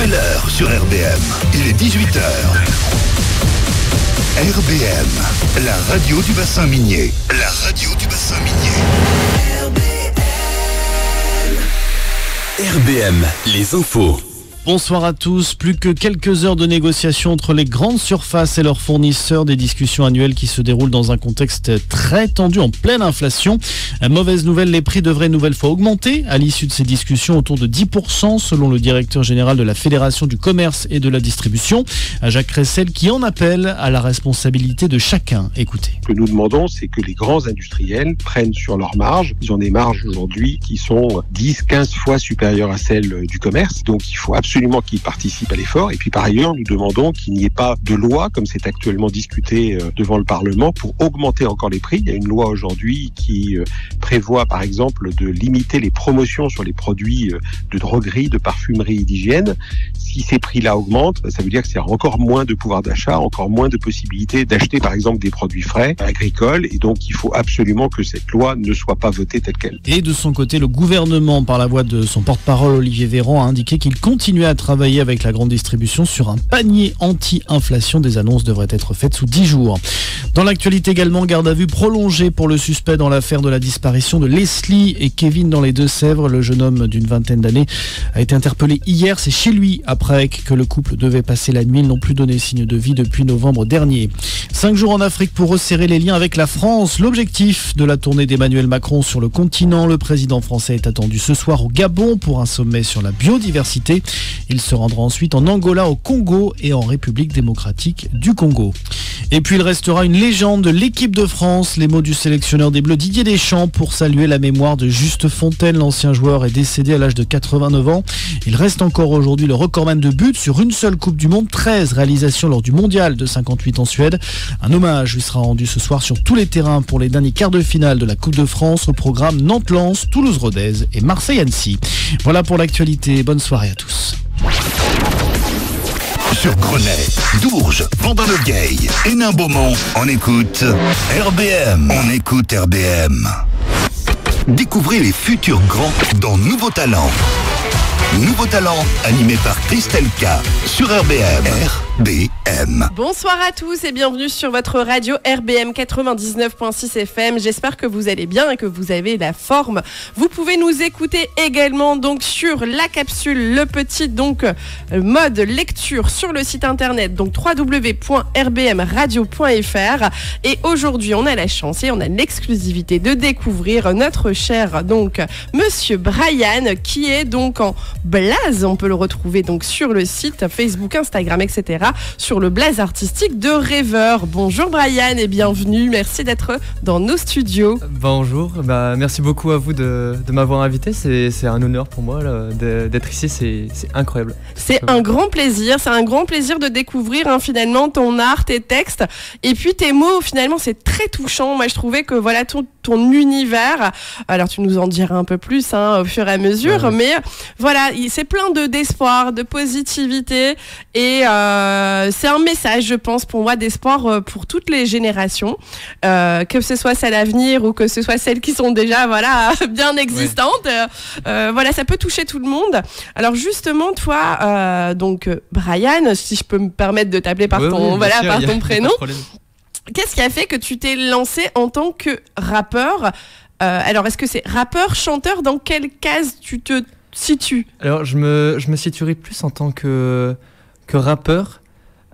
nouvelle heure sur RBM. Il est 18h. RBM, la radio du bassin minier. La radio du bassin minier. RBM, les infos. Bonsoir à tous. Plus que quelques heures de négociations entre les grandes surfaces et leurs fournisseurs, des discussions annuelles qui se déroulent dans un contexte très tendu en pleine inflation. Mauvaise nouvelle, les prix devraient une nouvelle fois augmenter à l'issue de ces discussions, autour de 10% selon le directeur général de la Fédération du commerce et de la distribution, Jacques Cressel, qui en appelle à la responsabilité de chacun. Écoutez. Ce que nous demandons, c'est que les grands industriels prennent sur leurs marges. Ils ont des marges aujourd'hui qui sont 10-15 fois supérieures à celles du commerce. Donc il faut absolument qu'ils participent à l'effort. Et puis par ailleurs, nous demandons qu'il n'y ait pas de loi, comme c'est actuellement discuté devant le Parlement, pour augmenter encore les prix. Il y a une loi aujourd'hui qui prévoit par exemple de limiter les promotions sur les produits de droguerie, de parfumerie et d'hygiène. Si ces prix-là augmentent, ça veut dire que c'est encore moins de pouvoir d'achat, encore moins de possibilités d'acheter par exemple des produits frais, agricoles. Et donc il faut absolument que cette loi ne soit pas votée telle qu'elle. Et de son côté, le gouvernement, par la voix de son porte-parole Olivier Véran, a indiqué qu'il continuait à travailler avec la grande distribution sur un panier anti-inflation. Des annonces devraient être faites sous 10 jours. Dans l'actualité également, garde à vue prolongée pour le suspect dans l'affaire de la disparition de Leslie et Kevin dans les Deux-Sèvres. Le jeune homme d'une vingtaine d'années a été interpellé hier. C'est chez lui, après que le couple devait passer la nuit. Ils n'ont plus donné signe de vie depuis novembre dernier. 5 jours en Afrique pour resserrer les liens avec la France. L'objectif de la tournée d'Emmanuel Macron sur le continent. Le président français est attendu ce soir au Gabon pour un sommet sur la biodiversité. Il se rendra ensuite en Angola, au Congo et en République démocratique du Congo. Et puis il restera une légende de l'équipe de France. Les mots du sélectionneur des Bleus Didier Deschamps pour saluer la mémoire de Juste Fontaine. L'ancien joueur est décédé à l'âge de 89 ans. Il reste encore aujourd'hui le recordman de buts sur une seule Coupe du Monde, 13 réalisations lors du Mondial de 58 en Suède. Un hommage lui sera rendu ce soir sur tous les terrains pour les derniers quarts de finale de la Coupe de France. Au programme Nantes-Lens, Toulouse-Rodez et Marseille-Annecy. Voilà pour l'actualité. Bonne soirée à tous. Sur Grenay, Dourges, Vendôme-le-Vieil, Hénin-Beaumont, on écoute RBM. On écoute RBM. Découvrez les futurs grands dans Nouveaux Talents. Nouveau Talent, animé par Christelle K. sur RBM. RBM. Bonsoir à tous et bienvenue sur votre radio RBM 99.6 FM. J'espère que vous allez bien et que vous avez la forme. Vous pouvez nous écouter également donc sur la capsule, le petit donc mode lecture sur le site internet, donc www.rbmradio.fr. Et aujourd'hui, on a la chance et on a l'exclusivité de découvrir notre cher donc Monsieur Brian, qui est donc en blaze. On peut le retrouver donc sur le site Facebook, Instagram, etc. sur le blaze artistique de Rêveur. Bonjour Brian et bienvenue. Merci d'être dans nos studios. Bonjour, merci beaucoup à vous de m'avoir invité. C'est un honneur pour moi là, d'être ici. C'est incroyable. C'est un grand plaisir. C'est un grand plaisir de découvrir finalement ton art, tes textes et puis tes mots. Finalement, c'est très touchant. Moi, je trouvais que voilà ton univers. Alors, tu nous en diras un peu plus au fur et à mesure. Ouais. Mais voilà, c'est plein d'espoir, de positivité et c'est un message, je pense, pour moi, d'espoir pour toutes les générations, que ce soit celles à venir ou que ce soit celles qui sont déjà bien existantes. Ouais. Voilà, ça peut toucher tout le monde. Alors justement, toi, donc Brian, si je peux me permettre de t'appeler par ton prénom, qu'est-ce qui a fait que tu t'es lancé en tant que rappeur? Alors, est-ce que c'est rappeur, chanteur? Dans quelle case tu te situes? Alors, je me situerai plus en tant que rappeur,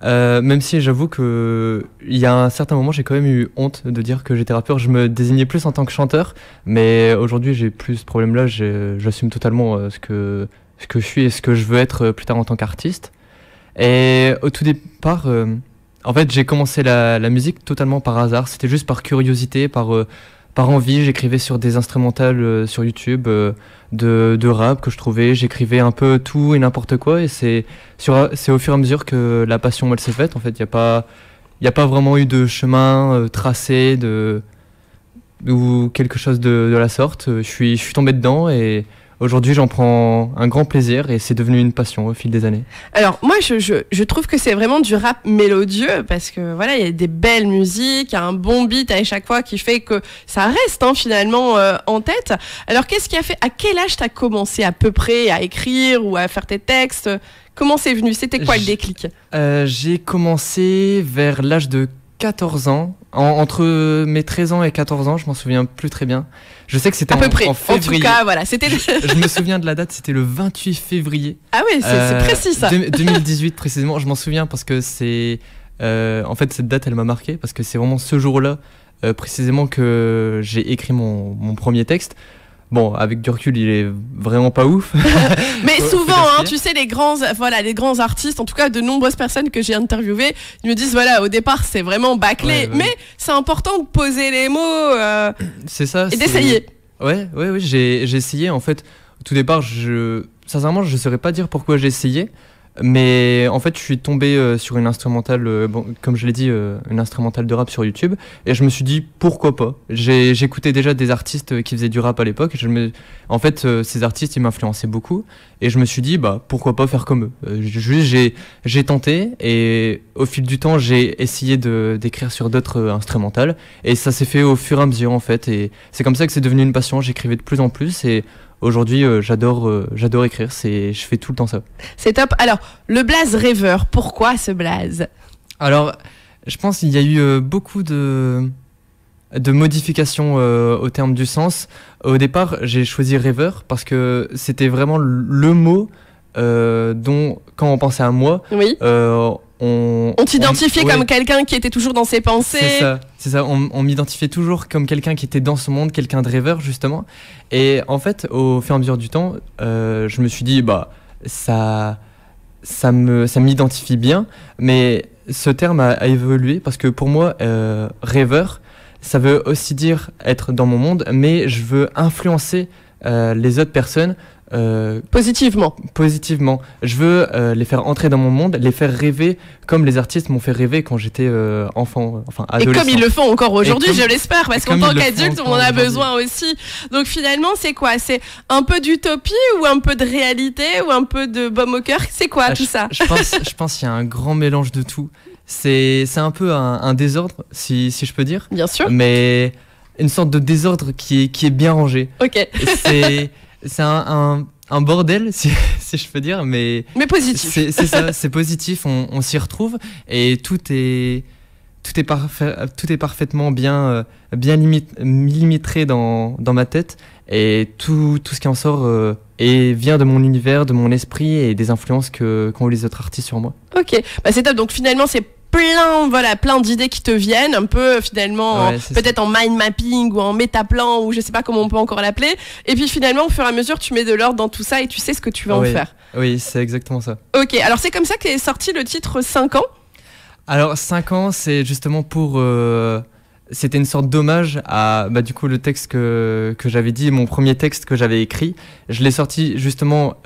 même si j'avoue qu'il y a un certain moment, j'ai quand même eu honte de dire que j'étais rappeur. Je me désignais plus en tant que chanteur, mais aujourd'hui, j'ai plus ce problème-là. J'assume totalement ce que je suis et ce que je veux être plus tard en tant qu'artiste. Et au tout départ... en fait, j'ai commencé la musique totalement par hasard. C'était juste par curiosité, par envie. J'écrivais sur des instrumentales sur YouTube de rap que je trouvais. J'écrivais un peu tout et n'importe quoi. Et c'est au fur et à mesure que la passion, elle s'est faite. En fait, il n'y a pas vraiment eu de chemin tracé ou quelque chose de la sorte. Je suis tombé dedans et... Aujourd'hui, j'en prends un grand plaisir et c'est devenu une passion au fil des années. Alors, moi, je trouve que c'est vraiment du rap mélodieux parce que voilà, il y a des belles musiques, il y a un bon beat à chaque fois qui fait que ça reste finalement en tête. Alors, qu'est-ce qui a fait, à quel âge tu as commencé à peu près à écrire ou à faire tes textes? Comment c'est venu? C'était quoi le déclic? J'ai commencé vers l'âge de 14 ans, entre mes 13 ans et 14 ans, je m'en souviens plus très bien. Je sais que c'était à peu près. En février. En tout cas, voilà, c'était. Je me souviens de la date, c'était le 28 février. Ah oui, c'est précis ça. 2018 précisément, je m'en souviens parce que c'est... en fait, cette date, elle m'a marqué parce que c'est vraiment ce jour-là, précisément, que j'ai écrit mon premier texte. Bon, avec du recul, il est vraiment pas ouf. Mais souvent, tu sais, les grands artistes, en tout cas de nombreuses personnes que j'ai interviewées, ils me disent voilà, au départ, c'est vraiment bâclé, mais c'est important de poser les mots. C'est ça. Et d'essayer. Ouais, j'ai essayé. En fait, au tout départ, sincèrement, je saurais pas dire pourquoi j'ai essayé. Mais en fait, je suis tombé sur une instrumentale, comme je l'ai dit, une instrumentale de rap sur YouTube, et je me suis dit pourquoi pas. J'écoutais déjà des artistes qui faisaient du rap à l'époque. En fait, ces artistes, ils m'influençaient beaucoup, et je me suis dit pourquoi pas faire comme eux. J'ai tenté, et au fil du temps, j'ai essayé d'écrire sur d'autres instrumentales, et ça s'est fait au fur et à mesure en fait. Et c'est comme ça que c'est devenu une passion. J'écrivais de plus en plus, et aujourd'hui, j'adore écrire, je fais tout le temps ça. C'est top. Alors, le blaze rêveur, pourquoi ce blaze? Alors, je pense qu'il y a eu beaucoup de modifications au terme du sens. Au départ, j'ai choisi rêveur parce que c'était vraiment le mot dont, quand on pensait à moi, oui. On t'identifiait comme quelqu'un qui était toujours dans ses pensées. C'est ça. On m'identifiait toujours comme quelqu'un qui était dans ce monde, quelqu'un de rêveur justement. Et en fait, au fur et à mesure du temps, je me suis dit ça m'identifie bien. Mais ce terme a évolué parce que pour moi, rêveur, ça veut aussi dire être dans mon monde, mais je veux influencer les autres personnes. Positivement. Je veux les faire entrer dans mon monde, les faire rêver comme les artistes m'ont fait rêver quand j'étais enfant, enfin adolescent. Et comme ils le font encore aujourd'hui, je l'espère, parce qu'en tant qu'adulte, on en a besoin aussi. Donc finalement, c'est quoi? C'est un peu d'utopie ou un peu de réalité ou un peu de baume au cœur? C'est quoi tout ça? Je pense qu'il y a un grand mélange de tout. C'est un peu un désordre, si je peux dire. Bien sûr. Mais une sorte de désordre qui est bien rangé. Ok. C'est un bordel, si je peux dire, mais positif. C'est ça, c'est positif, on s'y retrouve et tout est parfaitement bien millimétré dans ma tête, et tout ce qui en sort vient de mon univers, de mon esprit et des influences qu'ont les autres artistes sur moi. Ok, c'est top. Donc finalement, c'est plein d'idées qui te viennent, un peu finalement, peut-être en mind mapping ou en métaplan, ou je sais pas comment on peut encore l'appeler. Et puis finalement, au fur et à mesure, tu mets de l'ordre dans tout ça et tu sais ce que tu vas en faire. Oui, c'est exactement ça. Ok, alors c'est comme ça qu'est sorti le titre 5 ans. Alors 5 ans, c'est justement pour... c'était une sorte d'hommage à du coup le texte que j'avais dit, mon premier texte que j'avais écrit. Je l'ai sorti justement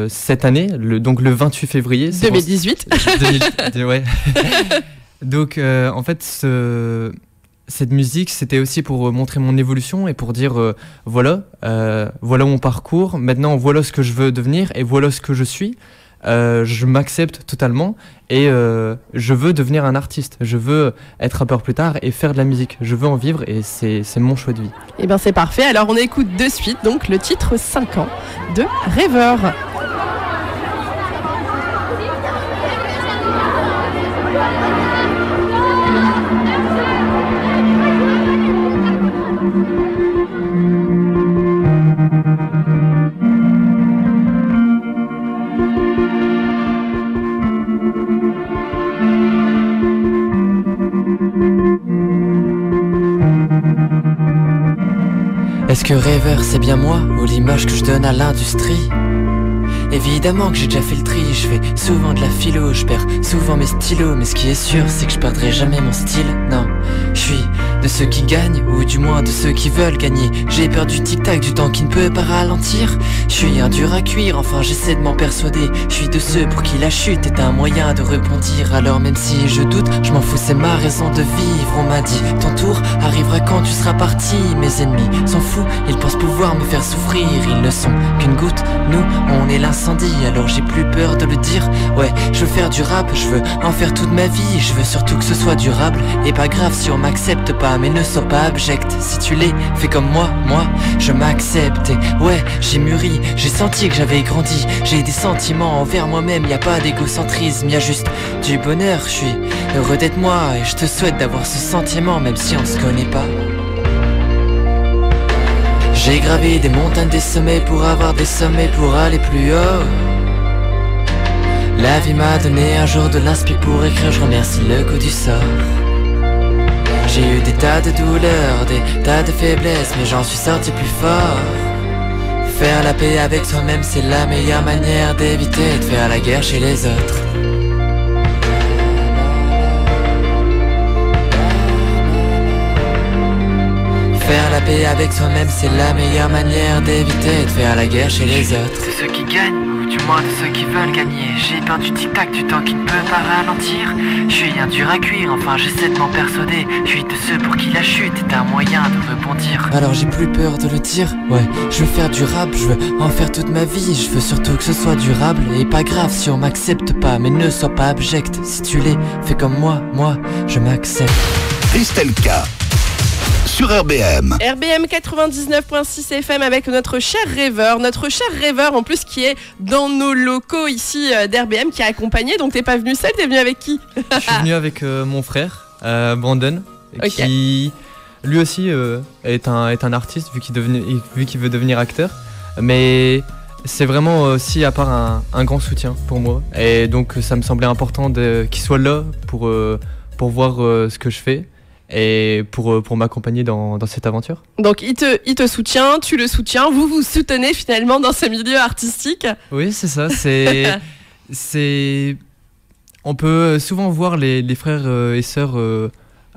cette année, donc le 28 février 2018. Ouais. Donc en fait cette musique, c'était aussi pour montrer mon évolution et pour dire voilà mon parcours, maintenant voilà ce que je veux devenir et voilà ce que je suis. Je m'accepte totalement et je veux devenir un artiste. Je veux être rappeur plus tard et faire de la musique. Je veux en vivre et c'est mon choix de vie. Et bien c'est parfait. Alors on écoute de suite donc le titre 5 ans de Rêveur. Est-ce que rêveur c'est bien moi ou l'image que je donne à l'industrie? Évidemment que j'ai déjà fait le tri, je fais souvent de la philo, je perds souvent mes stylos. Mais ce qui est sûr c'est que je perdrai jamais mon style, non. Je suis de ceux qui gagnent, ou du moins de ceux qui veulent gagner. J'ai peur du tic-tac, du temps qui ne peut pas ralentir. Je suis un dur à cuire, enfin j'essaie de m'en persuader. Je suis de ceux pour qui la chute est un moyen de rebondir. Alors même si je doute, je m'en fous, c'est ma raison de vivre. On m'a dit, ton tour arrivera quand tu seras parti. Mes ennemis s'en foutent, ils pensent pouvoir me faire souffrir. Ils ne sont qu'une goutte, nous on est l'incendie. Alors j'ai plus peur de le dire, ouais, je veux faire du rap, je veux en faire toute ma vie. Je veux surtout que ce soit durable, et pas grave si on m'accepte pas, mais ne sois pas abject. Si tu l'es, fais comme moi je m'accepte. Et ouais, j'ai mûri, j'ai senti que j'avais grandi. J'ai des sentiments envers moi-même, y a pas d'égocentrisme, y a juste du bonheur. Je suis heureux d'être moi et je te souhaite d'avoir ce sentiment même si on se connaît pas. J'ai gravi des montagnes, des sommets pour avoir des sommets pour aller plus haut. La vie m'a donné un jour de l'inspi pour écrire, je remercie le coup du sort. J'ai eu des tas de douleurs, des tas de faiblesses, mais j'en suis sorti plus fort. Faire la paix avec soi-même, c'est la meilleure manière d'éviter de faire la guerre chez les autres. Faire la paix avec soi-même, c'est la meilleure manière d'éviter de faire la guerre chez les autres. De ceux qui gagnent, ou du moins de ceux qui veulent gagner. J'ai peur du tic-tac, du temps qui ne peut pas ralentir. Je suis un dur à cuire, enfin j'essaie de m'en persuader. Je suis de ceux pour qui la chute est un moyen de rebondir. Alors j'ai plus peur de le dire, ouais, je veux faire du rap, je veux en faire toute ma vie. Je veux surtout que ce soit durable et pas grave si on m'accepte pas, mais ne sois pas abject. Si tu l'es, fais comme moi je m'accepte. Estelle K. Sur RBM. RBM 99.6 FM avec notre cher rêveur en plus qui est dans nos locaux ici d'RBM, qui est accompagné. Donc t'es pas venu seul, t'es venu avec qui? Je suis venu avec mon frère, Brandon, qui lui aussi est un artiste vu qu'il veut devenir acteur. Mais c'est vraiment aussi à part un grand soutien pour moi. Et donc ça me semblait important qu'il soit là pour voir ce que je fais. Et pour m'accompagner dans cette aventure. Donc il te soutient, tu le soutiens, vous vous soutenez finalement dans ce milieu artistique. Oui, c'est ça, on peut souvent voir les frères et sœurs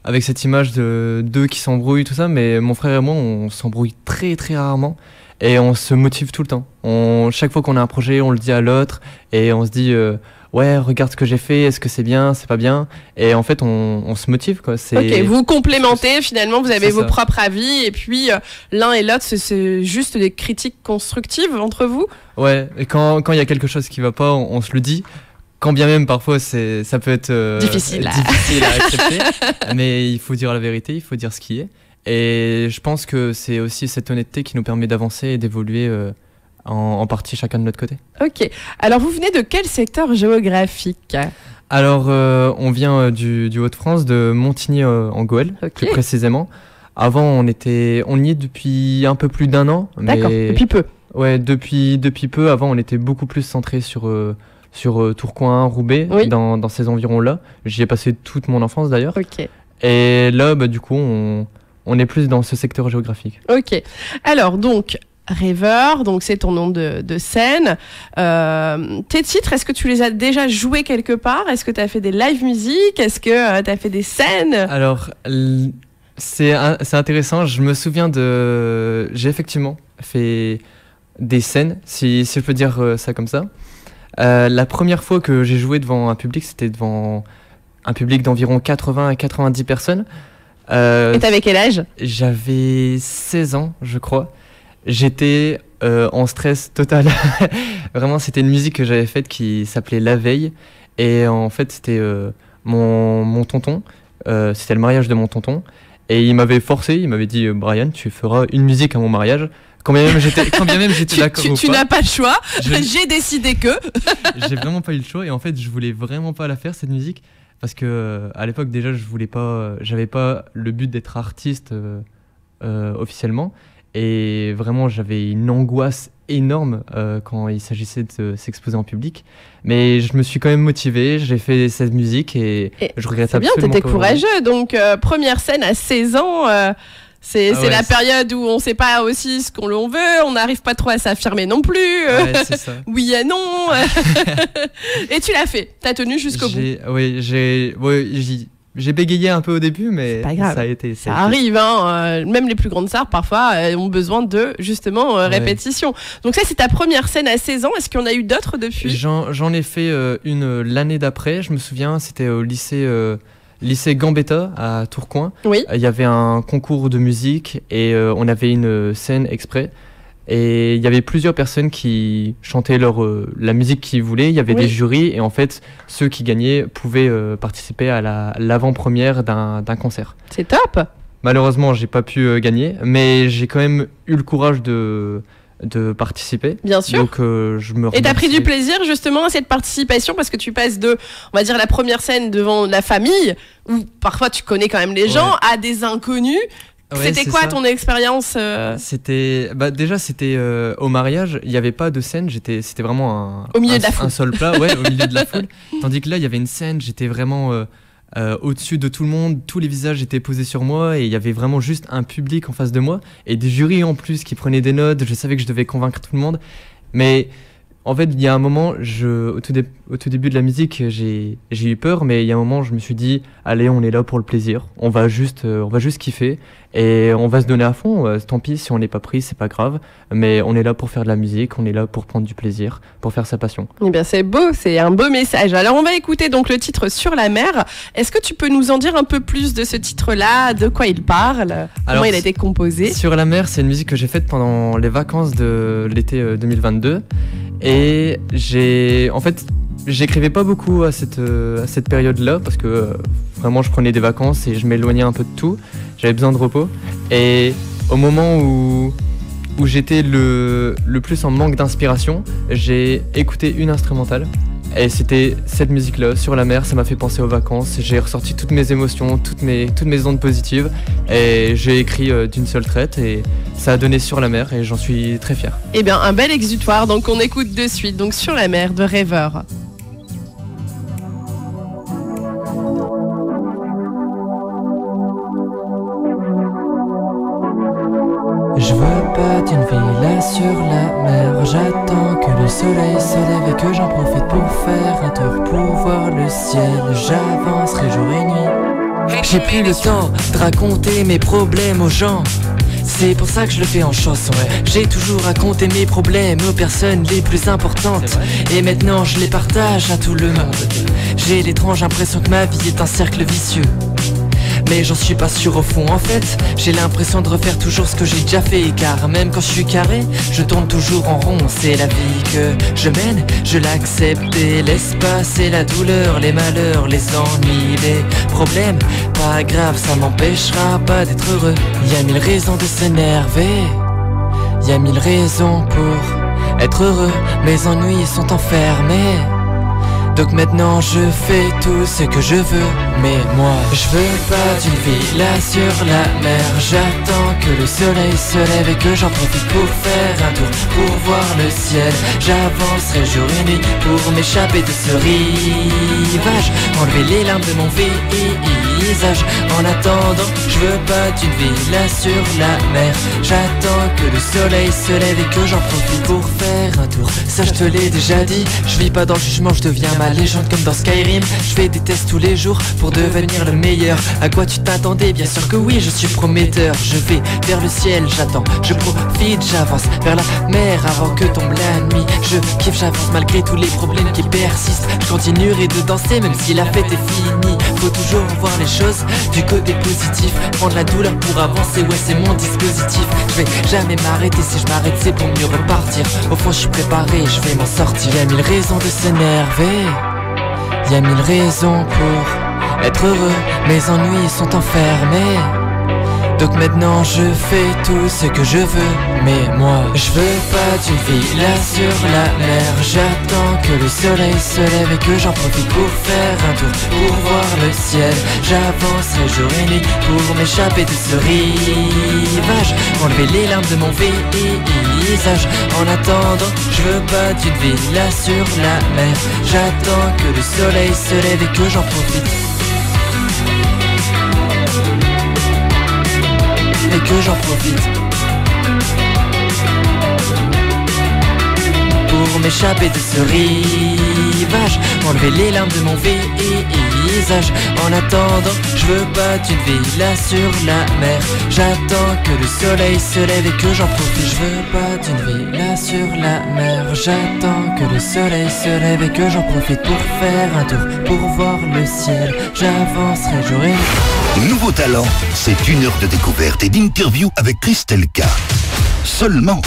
avec cette image d'eux qui s'embrouillent, tout ça, mais mon frère et moi, on s'embrouille très très rarement et on se motive tout le temps. Chaque fois qu'on a un projet, on le dit à l'autre et on se dit... ouais, regarde ce que j'ai fait, est-ce que c'est bien, c'est pas bien? Et en fait, on se motive, quoi. Ok, vous complémentez, finalement, vous avez vos propres avis, et puis l'un et l'autre, c'est juste des critiques constructives entre vous? Ouais, et quand il y a quelque chose qui va pas, on se le dit. Quand bien même, parfois, ça peut être difficile à accepter, mais il faut dire la vérité, il faut dire ce qui est. Et je pense que c'est aussi cette honnêteté qui nous permet d'avancer et d'évoluer en partie chacun de notre côté. Ok. Alors, vous venez de quel secteur géographique? Alors, on vient du Hauts-de-France, de Montigny en Goële, plus précisément. Avant, on y est depuis un peu plus d'un an. D'accord, depuis peu. Ouais, depuis peu. Avant, on était beaucoup plus centré sur Tourcoing, Roubaix, dans ces environs-là. J'y ai passé toute mon enfance d'ailleurs. Ok. Et là, du coup, on est plus dans ce secteur géographique. Ok. Alors, donc... Rêveur, donc c'est ton nom de scène. Tes titres, est-ce que tu les as déjà joués quelque part? Est-ce que tu as fait des live music? Est-ce que tu as fait des scènes? Alors, c'est intéressant. Je me souviens j'ai effectivement fait des scènes, si je peux dire ça comme ça. La première fois que j'ai joué devant un public, c'était devant un public d'environ 80 à 90 personnes. Et t'avais quel âge? J'avais 16 ans, je crois. J'étais en stress total. Vraiment, c'était une musique que j'avais faite qui s'appelait La Veille. Et en fait, c'était mon tonton. C'était le mariage de mon tonton. Et il m'avait forcé, il m'avait dit « Brian, tu feras une musique à mon mariage ». Quand bien même j'étais d'accord ou pas. Tu n'as pas le choix, j'ai décidé que... J'ai vraiment pas eu le choix. Et en fait, je voulais vraiment pas la faire, cette musique. Parce que à l'époque, déjà, j'avais pas le but d'être artiste officiellement. Et vraiment, j'avais une angoisse énorme quand il s'agissait de s'exposer en public. Mais je me suis quand même motivé, j'ai fait cette musique et je regrette absolument pas. C'est bien, t'étais courageux. Donc, première scène à 16 ans, c'est la période où on sait pas aussi ce qu'on veut, on n'arrive pas trop à s'affirmer non plus. C'est ça. Oui et non. Et tu l'as fait, t'as tenu jusqu'au bout. Oui, j'ai bégayé un peu au début, mais ça a été... Ça arrive, hein. Même les plus grandes stars, parfois, ont besoin de, justement, répétition. Donc ça, c'est ta première scène à 16 ans. Est-ce qu'il y en a eu d'autres depuis? J'en ai fait une l'année d'après, je me souviens, c'était au lycée Gambetta, à Tourcoing. Oui. Il y avait un concours de musique et on avait une scène exprès. Et il y avait plusieurs personnes qui chantaient la musique qu'ils voulaient. Il y avait des jurys et en fait, ceux qui gagnaient pouvaient participer à l'avant-première d'un concert. C'est top. Malheureusement, j'ai pas pu gagner, mais j'ai quand même eu le courage de participer. Bien sûr. Donc, je me remercie. Et t'as pris du plaisir justement à cette participation parce que tu passes de, on va dire, la première scène devant la famille, où parfois tu connais quand même les gens, à des inconnus. C'était quoi ton expérience C'était au mariage, il n'y avait pas de scène, c'était vraiment au milieu de la foule. Un sol plat, au milieu de la foule. Tandis que là, il y avait une scène, j'étais vraiment au-dessus de tout le monde, tous les visages étaient posés sur moi et il y avait vraiment juste un public en face de moi et des jurys en plus qui prenaient des notes. Je savais que je devais convaincre tout le monde, mais en fait, il y a un moment, au tout début de la musique, j'ai eu peur, mais il y a un moment, je me suis dit, allez, on est là pour le plaisir, on va juste kiffer et on va se donner à fond. Tant pis si on n'est pas pris, c'est pas grave, mais on est là pour faire de la musique, on est là pour prendre du plaisir, pour faire sa passion. Eh bien, c'est beau, c'est un beau message. Alors, on va écouter donc le titre Sur la mer. Est-ce que tu peux nous en dire un peu plus de ce titre-là, de quoi il parle, comment il a été composé? Sur la mer, c'est une musique que j'ai faite pendant les vacances de l'été 2022. Et j'écrivais pas beaucoup à cette période-là parce que vraiment je prenais des vacances et je m'éloignais un peu de tout. J'avais besoin de repos. Et au moment où j'étais le plus en manque d'inspiration, j'ai écouté une instrumentale. Et c'était cette musique-là, Sur la mer, ça m'a fait penser aux vacances. J'ai ressorti toutes mes émotions, toutes mes ondes positives. Et j'ai écrit d'une seule traite et ça a donné Sur la mer et j'en suis très fier. Eh bien, un bel exutoire, donc on écoute de suite. Donc Sur la mer de Rêveur. Je veux pas d'une villa sur la mer. J'attends que le soleil se lève et que j'en profite pour faire un tour pour voir le ciel. J'avancerai jour et nuit. J'ai plus le temps de raconter mes problèmes aux gens. C'est pour ça que je le fais en chanson. J'ai toujours raconté mes problèmes aux personnes les plus importantes. Et maintenant je les partage à tout le monde. J'ai l'étrange impression que ma vie est un cercle vicieux. Mais j'en suis pas sûr au fond en fait. J'ai l'impression de refaire toujours ce que j'ai déjà fait. Car même quand je suis carré, je tourne toujours en rond. C'est la vie que je mène, je l'accepte et laisse passer la douleur, les malheurs, les ennuis, les problèmes. Pas grave, ça m'empêchera pas d'être heureux. Y a 1000 raisons de s'énerver, y a 1000 raisons pour être heureux. Mes ennuis sont enfermés. Donc maintenant je fais tout ce que je veux. Mais moi je veux pas d'une villa sur la mer. J'attends que le soleil se lève et que j'en profite pour faire un tour, pour voir le ciel. J'avancerai jour et nuit pour m'échapper de ce rivage, enlever les larmes de mon visage. En attendant, je veux pas d'une villa sur la mer. J'attends que le soleil se lève et que j'en profite pour faire un tour. Ça je te l'ai déjà dit, je vis pas dans le jugement, je deviens ma légende comme dans Skyrim. Je fais des tests tous les jours pour devenir le meilleur. À quoi tu t'attendais? Bien sûr que oui, je suis prometteur. Je vais vers le ciel, j'attends, je profite, j'avance vers la mer avant que tombe la nuit. Je kiffe, j'avance malgré tous les problèmes qui persistent. Je continuerai de danser même si la fête est finie. Faut toujours voir les choses du côté positif, prendre la douleur pour avancer, ouais c'est mon dispositif. Je vais jamais m'arrêter, si je m'arrête c'est pour mieux repartir. Au fond je suis préparé, je vais m'en sortir. Y a 1000 raisons de s'énerver, y a 1000 raisons pour être heureux. Mes ennuis sont enfermés. Donc maintenant je fais tout ce que je veux. Mais moi je veux pas d'une villa sur la mer. J'attends que le soleil se lève et que j'en profite pour faire un tour, pour voir le ciel. J'avancerai jour et nuit pour m'échapper de ce rivage, enlever les larmes de mon visage. En attendant, je veux pas d'une villa sur la mer. J'attends que le soleil se lève et que j'en profite, et que j'en profite pour m'échapper de ce rivage, enlever les larmes de mon visage. En attendant, je veux pas d'une villa sur la mer. J'attends que le soleil se lève et que j'en profite. Je veux pas d'une villa sur la mer. J'attends que le soleil se lève et que j'en profite pour faire un tour, pour voir le ciel. J'avancerai jour et nuit. Nouveau talent, c'est 1 heure de découverte et d'interview avec Christelle K. Seulement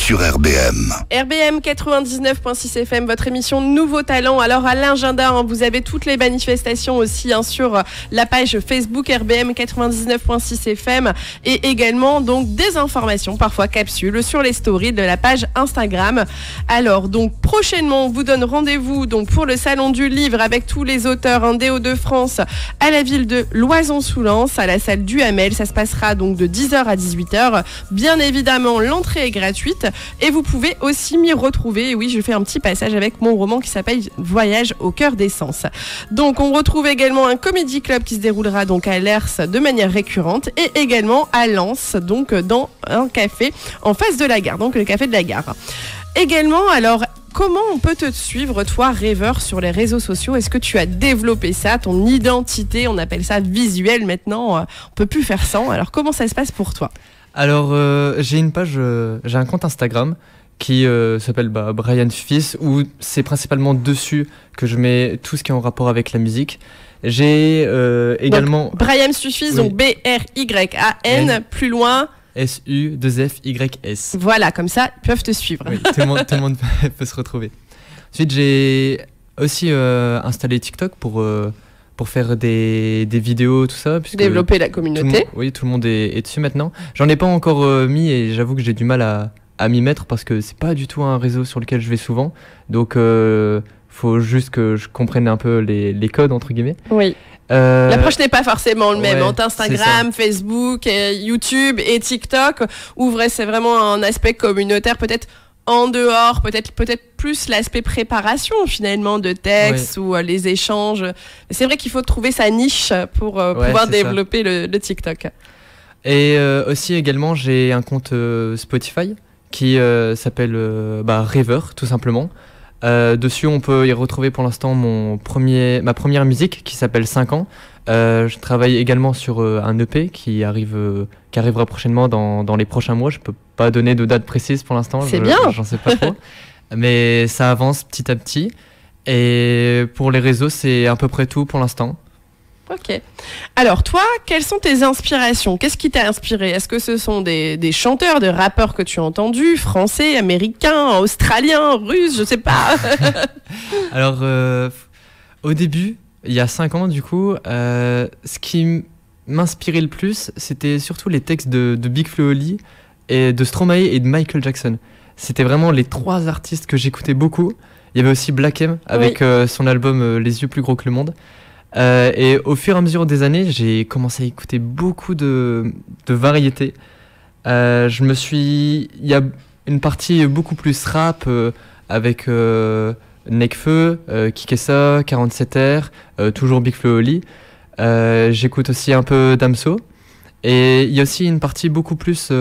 sur RBM. RBM 99.6 FM, votre émission Nouveau Talent. Alors à l'agenda, vous avez toutes les manifestations aussi sur la page Facebook RBM 99.6 FM et également donc des informations, parfois capsules, sur les stories de la page Instagram. Alors donc prochainement, on vous donne rendez-vous donc pour le Salon du Livre avec tous les auteurs des Hauts-de-France à la ville de Loison-sous-Lens, à la salle du Hamel. Ça se passera donc de 10h à 18h. Bien évidemment, l'entrée est gratuite et vous pouvez aussi m'y retrouver. Et oui, je fais un petit passage avec mon roman qui s'appelle Voyage au cœur des sens. Donc on retrouve également un comédie club qui se déroulera donc à l'ERS de manière récurrente et également à Lens, donc dans un café en face de la gare, donc le café de la gare. Également, alors, comment on peut te suivre, toi, rêveur, sur les réseaux sociaux? Est-ce que tu as développé ça, ton identité? On appelle ça visuel maintenant. On peut plus faire sans. Alors, comment ça se passe pour toi? Alors, j'ai une page, j'ai un compte Instagram qui s'appelle Brian Fils, où c'est principalement dessus que je mets tout ce qui est en rapport avec la musique. J'ai également... Donc, Brian Fils, oui. Donc B-R-Y-A-N, plus loin... S-U-2-F-Y-S. Voilà, comme ça, ils peuvent te suivre. Oui, tout le monde peut se retrouver. Ensuite, j'ai aussi installé TikTok pour faire des vidéos, tout ça. Développer la communauté. Tout le monde est dessus maintenant. J'en ai pas encore mis et j'avoue que j'ai du mal à m'y mettre parce que c'est pas du tout un réseau sur lequel je vais souvent. Donc, faut juste que je comprenne un peu les codes, entre guillemets. Oui. L'approche n'est pas forcément le même. Ouais, Instagram, Facebook, YouTube et TikTok ouvre, c'est vraiment un aspect communautaire, peut-être en dehors, peut-être plus l'aspect préparation finalement de textes ou les échanges. C'est vrai qu'il faut trouver sa niche pour pouvoir développer le TikTok. Et aussi également, j'ai un compte Spotify qui s'appelle Rêveur, tout simplement. Dessus, on peut y retrouver pour l'instant ma première musique qui s'appelle 5 ans. Je travaille également sur un EP qui arrivera prochainement dans les prochains mois. Je peux pas donner de date précise pour l'instant. C'est bien. J'en sais pas trop. Mais ça avance petit à petit. Et pour les réseaux, c'est à peu près tout pour l'instant. Ok. Alors toi, quelles sont tes inspirations? Qu'est-ce qui t'a inspiré? Est-ce que ce sont des chanteurs, des rappeurs que tu as entendus, français, américains, australiens, russes, je sais pas. Alors, au début, il y a 5 ans du coup, ce qui m'inspirait le plus, c'était surtout les textes de Big Flo et Oli, et de Stromae et de Michael Jackson. C'était vraiment les 3 artistes que j'écoutais beaucoup. Il y avait aussi Black M avec son album Les yeux plus gros que le monde. Et au fur et à mesure des années, j'ai commencé à écouter beaucoup de variétés. Il y a une partie beaucoup plus rap avec Nekfeu, Kikessa, 47R, toujours Big Flo et Oli. J'écoute aussi un peu Damso. Et il y a aussi une partie beaucoup plus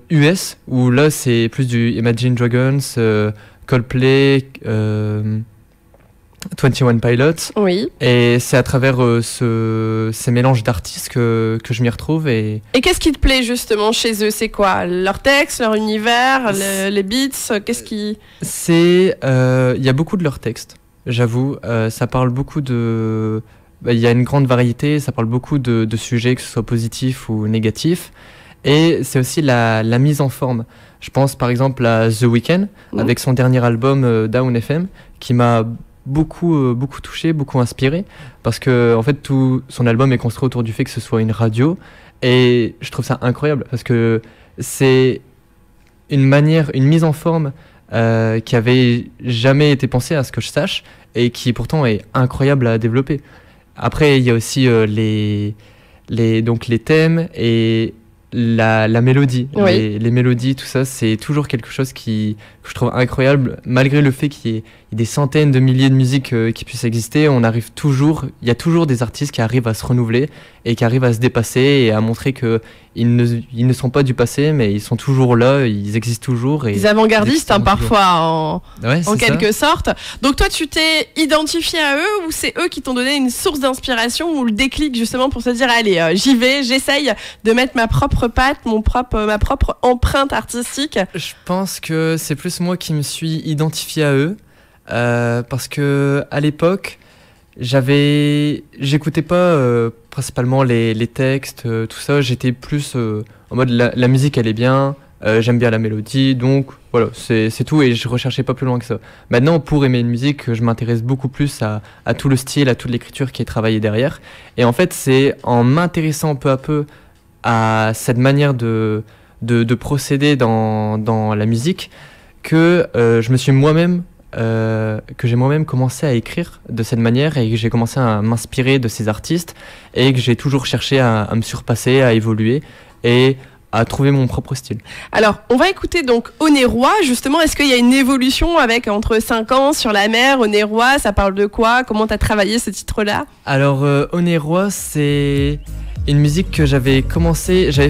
US, où là c'est plus du Imagine Dragons, Coldplay, 21 Pilots. Oui. Et c'est à travers ces mélanges d'artistes que je m'y retrouve. Et qu'est-ce qui te plaît justement chez eux? C'est quoi? Leur texte, leur univers, les beats? Qu'est-ce qui... Il y a beaucoup de leurs textes, j'avoue. Ça parle beaucoup de... Il y a une grande variété, ça parle beaucoup de sujets, que ce soit positifs ou négatifs. Et c'est aussi la mise en forme. Je pense par exemple à The Weeknd, avec son dernier album Down FM, qui m'a beaucoup touché, beaucoup inspiré, parce que en fait tout son album est construit autour du fait que ce soit une radio, et je trouve ça incroyable parce que c'est une mise en forme qui avait jamais été pensée à ce que je sache, et qui pourtant est incroyable à développer. Après il y a aussi les thèmes et la mélodie, les mélodies, tout ça, c'est toujours quelque chose que je trouve incroyable, malgré le fait qu'il y ait des centaines de milliers de musiques qui puissent exister. Il y a toujours des artistes qui arrivent à se renouveler et qui arrivent à se dépasser et à montrer que ils ne sont pas du passé, mais ils sont toujours là, ils existent toujours. Et des avant-gardistes, parfois, en quelque sorte. Donc toi, tu t'es identifié à eux, ou c'est eux qui t'ont donné une source d'inspiration ou le déclic justement pour se dire, allez, j'y vais, j'essaye de mettre ma propre patte, ma propre empreinte artistique? Je pense que c'est plus moi qui me suis identifié à eux, parce que à l'époque, j'écoutais pas principalement les textes, tout ça. J'étais plus en mode la musique elle est bien, j'aime bien la mélodie, donc voilà, c'est tout et je recherchais pas plus loin que ça. Maintenant, pour aimer une musique, je m'intéresse beaucoup plus à tout le style, à toute l'écriture qui est travaillée derrière. Et en fait, c'est en m'intéressant peu à peu à cette manière de procéder dans la musique que je me suis que j'ai moi-même commencé à écrire de cette manière et que j'ai commencé à m'inspirer de ces artistes et que j'ai toujours cherché à me surpasser, à évoluer et à trouver mon propre style. Alors, on va écouter donc Onérois, justement. Est-ce qu'il y a une évolution avec entre 5 ans sur la mer, Onérois, ça parle de quoi? Comment tu as travaillé ce titre-là? Alors, Onérois, c'est une musique que j'avais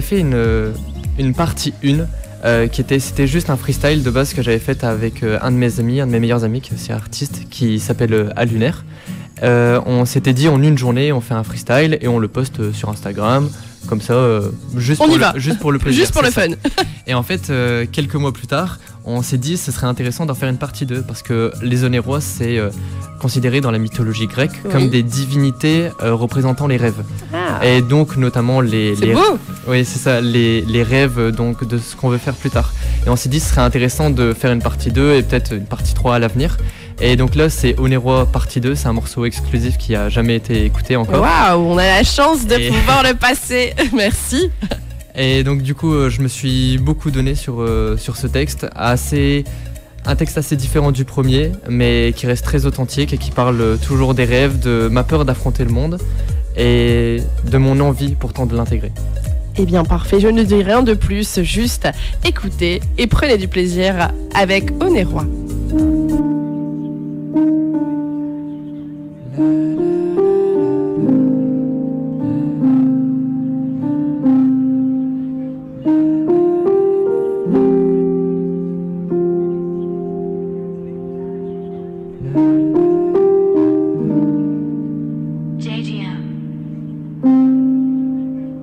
fait une partie 1, c'était juste un freestyle de base que j'avais fait avec un de mes meilleurs amis, qui est aussi artiste, qui s'appelle Alunaire. On s'était dit en une journée, on fait un freestyle et on le poste sur Instagram. Comme ça, juste pour le plaisir. Juste pour le fun. Et en fait, quelques mois plus tard, on s'est dit ce serait intéressant d'en faire une partie 2 parce que les Onérois, c'est considéré dans la mythologie grecque comme des divinités représentant les rêves. Ah. Et donc notamment les beau. Oui, c'est ça, les rêves donc de ce qu'on veut faire plus tard. Et on s'est dit ce serait intéressant de faire une partie 2 et peut-être une partie 3 à l'avenir. Et donc là, c'est Onérois partie 2, c'est un morceau exclusif qui a jamais été écouté encore. Waouh, on a la chance de pouvoir le passer. Merci. Et donc du coup, je me suis beaucoup donné sur ce texte, un texte assez différent du premier, mais qui reste très authentique et qui parle toujours des rêves, de ma peur d'affronter le monde et de mon envie pourtant de l'intégrer. Eh bien parfait, je ne dis rien de plus, juste écoutez et prenez du plaisir avec Onérois.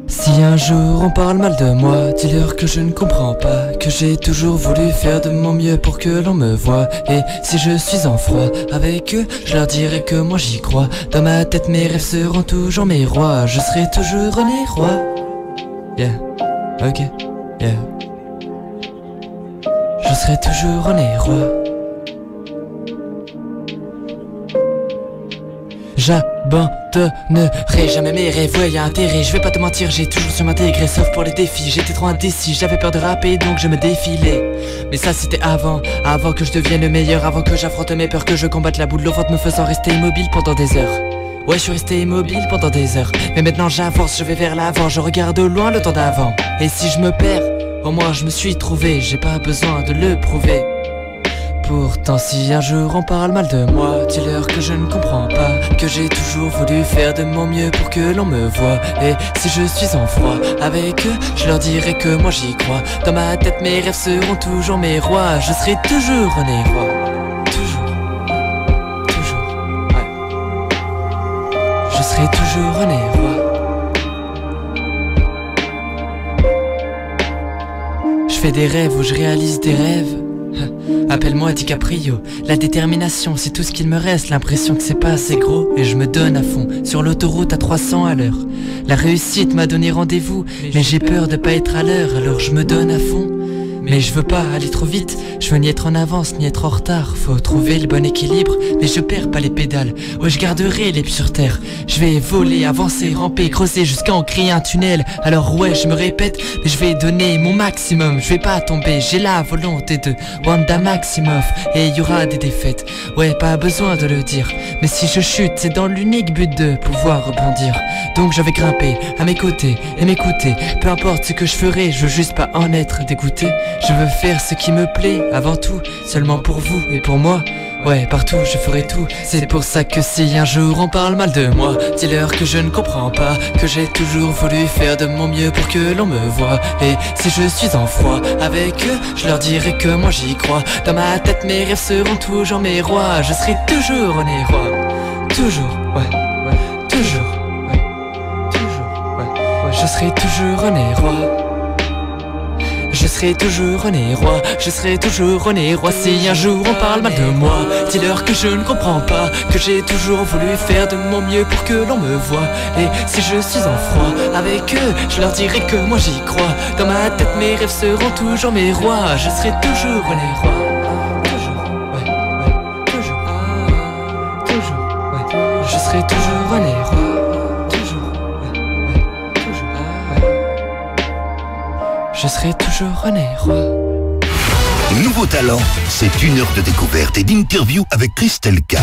Si un jour on parle mal de moi, dis-leur que je ne comprends pas, que j'ai toujours voulu faire de mon mieux pour que l'on me voie. Et si je suis en froid avec eux, je leur dirai que moi j'y crois. Dans ma tête mes rêves seront toujours mes rois, je serai toujours René Roy. Yeah, ok, yeah. Je serai toujours René Roy. J'abandonnerai jamais mes rêves, ouais y'a intérêt, je vais pas te mentir, j'ai toujours su m'intégrer, sauf pour les défis, j'étais trop indécis, j'avais peur de rapper donc je me défilais. Mais ça c'était avant que je devienne le meilleur, avant que j'affronte mes peurs, que je combatte la boule au ventre me faisant rester immobile pendant des heures. Ouais je suis resté immobile pendant des heures, mais maintenant j'avance, je vais vers l'avant, je regarde au loin le temps d'avant. Et si je me perds, au moins je me suis trouvé, j'ai pas besoin de le prouver. Pourtant si un jour on parle mal de moi, dis-leur que je ne comprends pas, que j'ai toujours voulu faire de mon mieux pour que l'on me voie. Et si je suis en froid avec eux, je leur dirai que moi j'y crois. Dans ma tête mes rêves seront toujours mes rois, je serai toujours René Roy. Toujours, ouais. Je serai toujours René Roy. Je fais des rêves où je réalise des rêves. Appelle-moi DiCaprio, la détermination c'est tout ce qu'il me reste, l'impression que c'est pas assez gros et je me donne à fond, sur l'autoroute à 300 à l'heure. La réussite m'a donné rendez-vous, mais j'ai peur de pas être à l'heure, alors je me donne à fond. Mais je veux pas aller trop vite, je veux ni être en avance ni être en retard. Faut trouver le bon équilibre, mais je perds pas les pédales. Ouais je garderai les pieds sur terre. Je vais voler, avancer, ramper, creuser jusqu'à en créer un tunnel. Alors ouais je me répète, mais je vais donner mon maximum. Je vais pas tomber, j'ai la volonté de Wanda Maximoff. Et y aura des défaites, ouais pas besoin de le dire. Mais si je chute c'est dans l'unique but de pouvoir rebondir. Donc je vais grimper à mes côtés et m'écouter. Peu importe ce que je ferai, je veux juste pas en être dégoûté. Je veux faire ce qui me plaît avant tout, seulement pour vous et pour moi. Ouais, partout je ferai tout. C'est pour ça que si un jour on parle mal de moi, dis-leur que je ne comprends pas, que j'ai toujours voulu faire de mon mieux pour que l'on me voie. Et si je suis en froid avec eux, je leur dirai que moi j'y crois. Dans ma tête mes rêves seront toujours mes rois, je serai toujours René Roy. Toujours, ouais, toujours, ouais, toujours, ouais, je serai toujours René Roy. Je serai toujours René Roy, je serai toujours René Roy. Si un jour on parle mal de moi, dis-leur que je ne comprends pas, que j'ai toujours voulu faire de mon mieux pour que l'on me voie. Et si je suis en froid avec eux, je leur dirai que moi j'y crois. Dans ma tête mes rêves seront toujours mes rois. Je serai toujours René Roy. Je serai toujours René Roy. Je serai toujours René Roy. Nouveau talent, c'est une heure de découverte et d'interview avec Christelle K.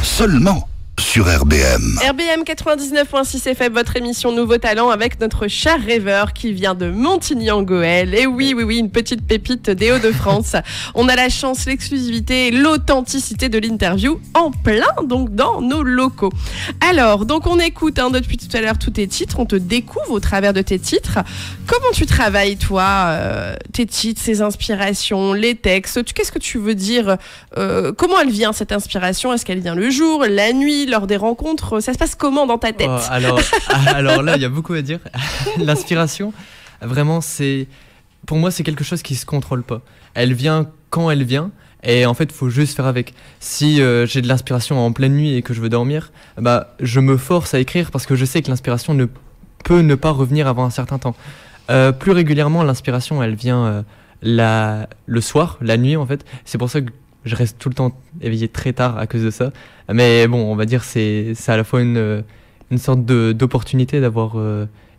Seulement sur RBM. RBM 99.6 FM, votre émission Nouveau Talent avec notre cher rêveur qui vient de Montigny-en-Gohelle. Et oui, une petite pépite des Hauts-de-France. On a la chance, l'exclusivité et l'authenticité de l'interview en plein, donc dans nos locaux. Alors, donc on écoute depuis tout à l'heure tous tes titres, on te découvre au travers de tes titres. Comment tu travailles, toi, tes titres, ces inspirations, les textes? Qu'est-ce que tu veux dire? Comment elle vient, cette inspiration? Est-ce qu'elle vient le jour, la nuit, lors des rencontres? Ça se passe comment dans ta tête? alors là, il y a beaucoup à dire. L'inspiration, vraiment, pour moi, c'est quelque chose qui se contrôle pas. Elle vient quand elle vient. Et en fait, il faut juste faire avec. Si j'ai de l'inspiration en pleine nuit et que je veux dormir, je me force à écrire parce que je sais que l'inspiration ne peut ne pas revenir avant un certain temps. Plus régulièrement, l'inspiration, elle vient le soir, la nuit en fait. C'est pour ça que je reste tout le temps éveillé très tard à cause de ça. Mais bon, on va dire c'est à la fois une sorte d'opportunité d'avoir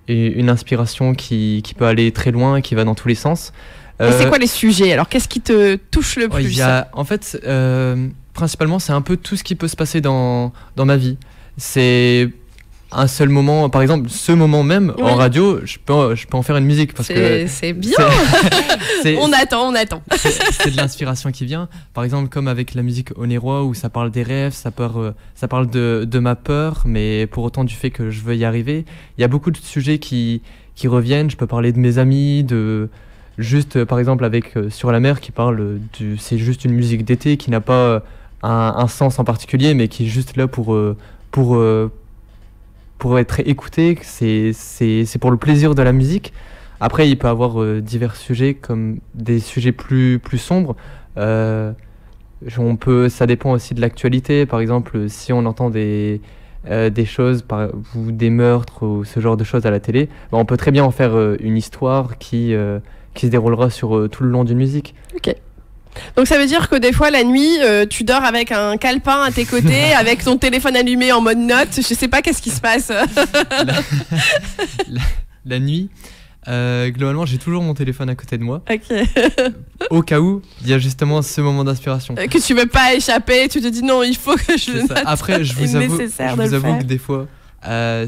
une inspiration qui peut aller très loin, qui va dans tous les sens. Et c'est quoi les sujets? Alors, qu'est-ce qui te touche le plus? En fait, principalement, c'est un peu tout ce qui peut se passer dans ma vie. C'est un seul moment, par exemple, ce moment même en radio, je peux en faire une musique parce que c'est bien. On attend. C'est de l'inspiration qui vient. Par exemple, comme avec la musique Onérois où ça parle des rêves, ça parle de ma peur, mais pour autant du fait que je veux y arriver. Il y a beaucoup de sujets qui reviennent. Je peux parler de mes amis, juste par exemple avec Sur la mer qui parle c'est juste une musique d'été qui n'a pas un sens en particulier, mais qui est juste là pour être écouté, c'est pour le plaisir de la musique. Après, il peut y avoir divers sujets, comme des sujets plus sombres. Ça dépend aussi de l'actualité. Par exemple, si on entend des choses, ou des meurtres, ou ce genre de choses à la télé, on peut très bien en faire une histoire qui se déroulera sur tout le long d'une musique. Ok. Donc ça veut dire que des fois la nuit tu dors avec un calepin à tes côtés avec ton téléphone allumé en mode note, je sais pas qu'est-ce qui se passe. La nuit globalement j'ai toujours mon téléphone à côté de moi. Ok. Au cas où il y a justement ce moment d'inspiration que tu veux pas échapper, tu te dis non il faut que je le note. Après je vous avoue que des fois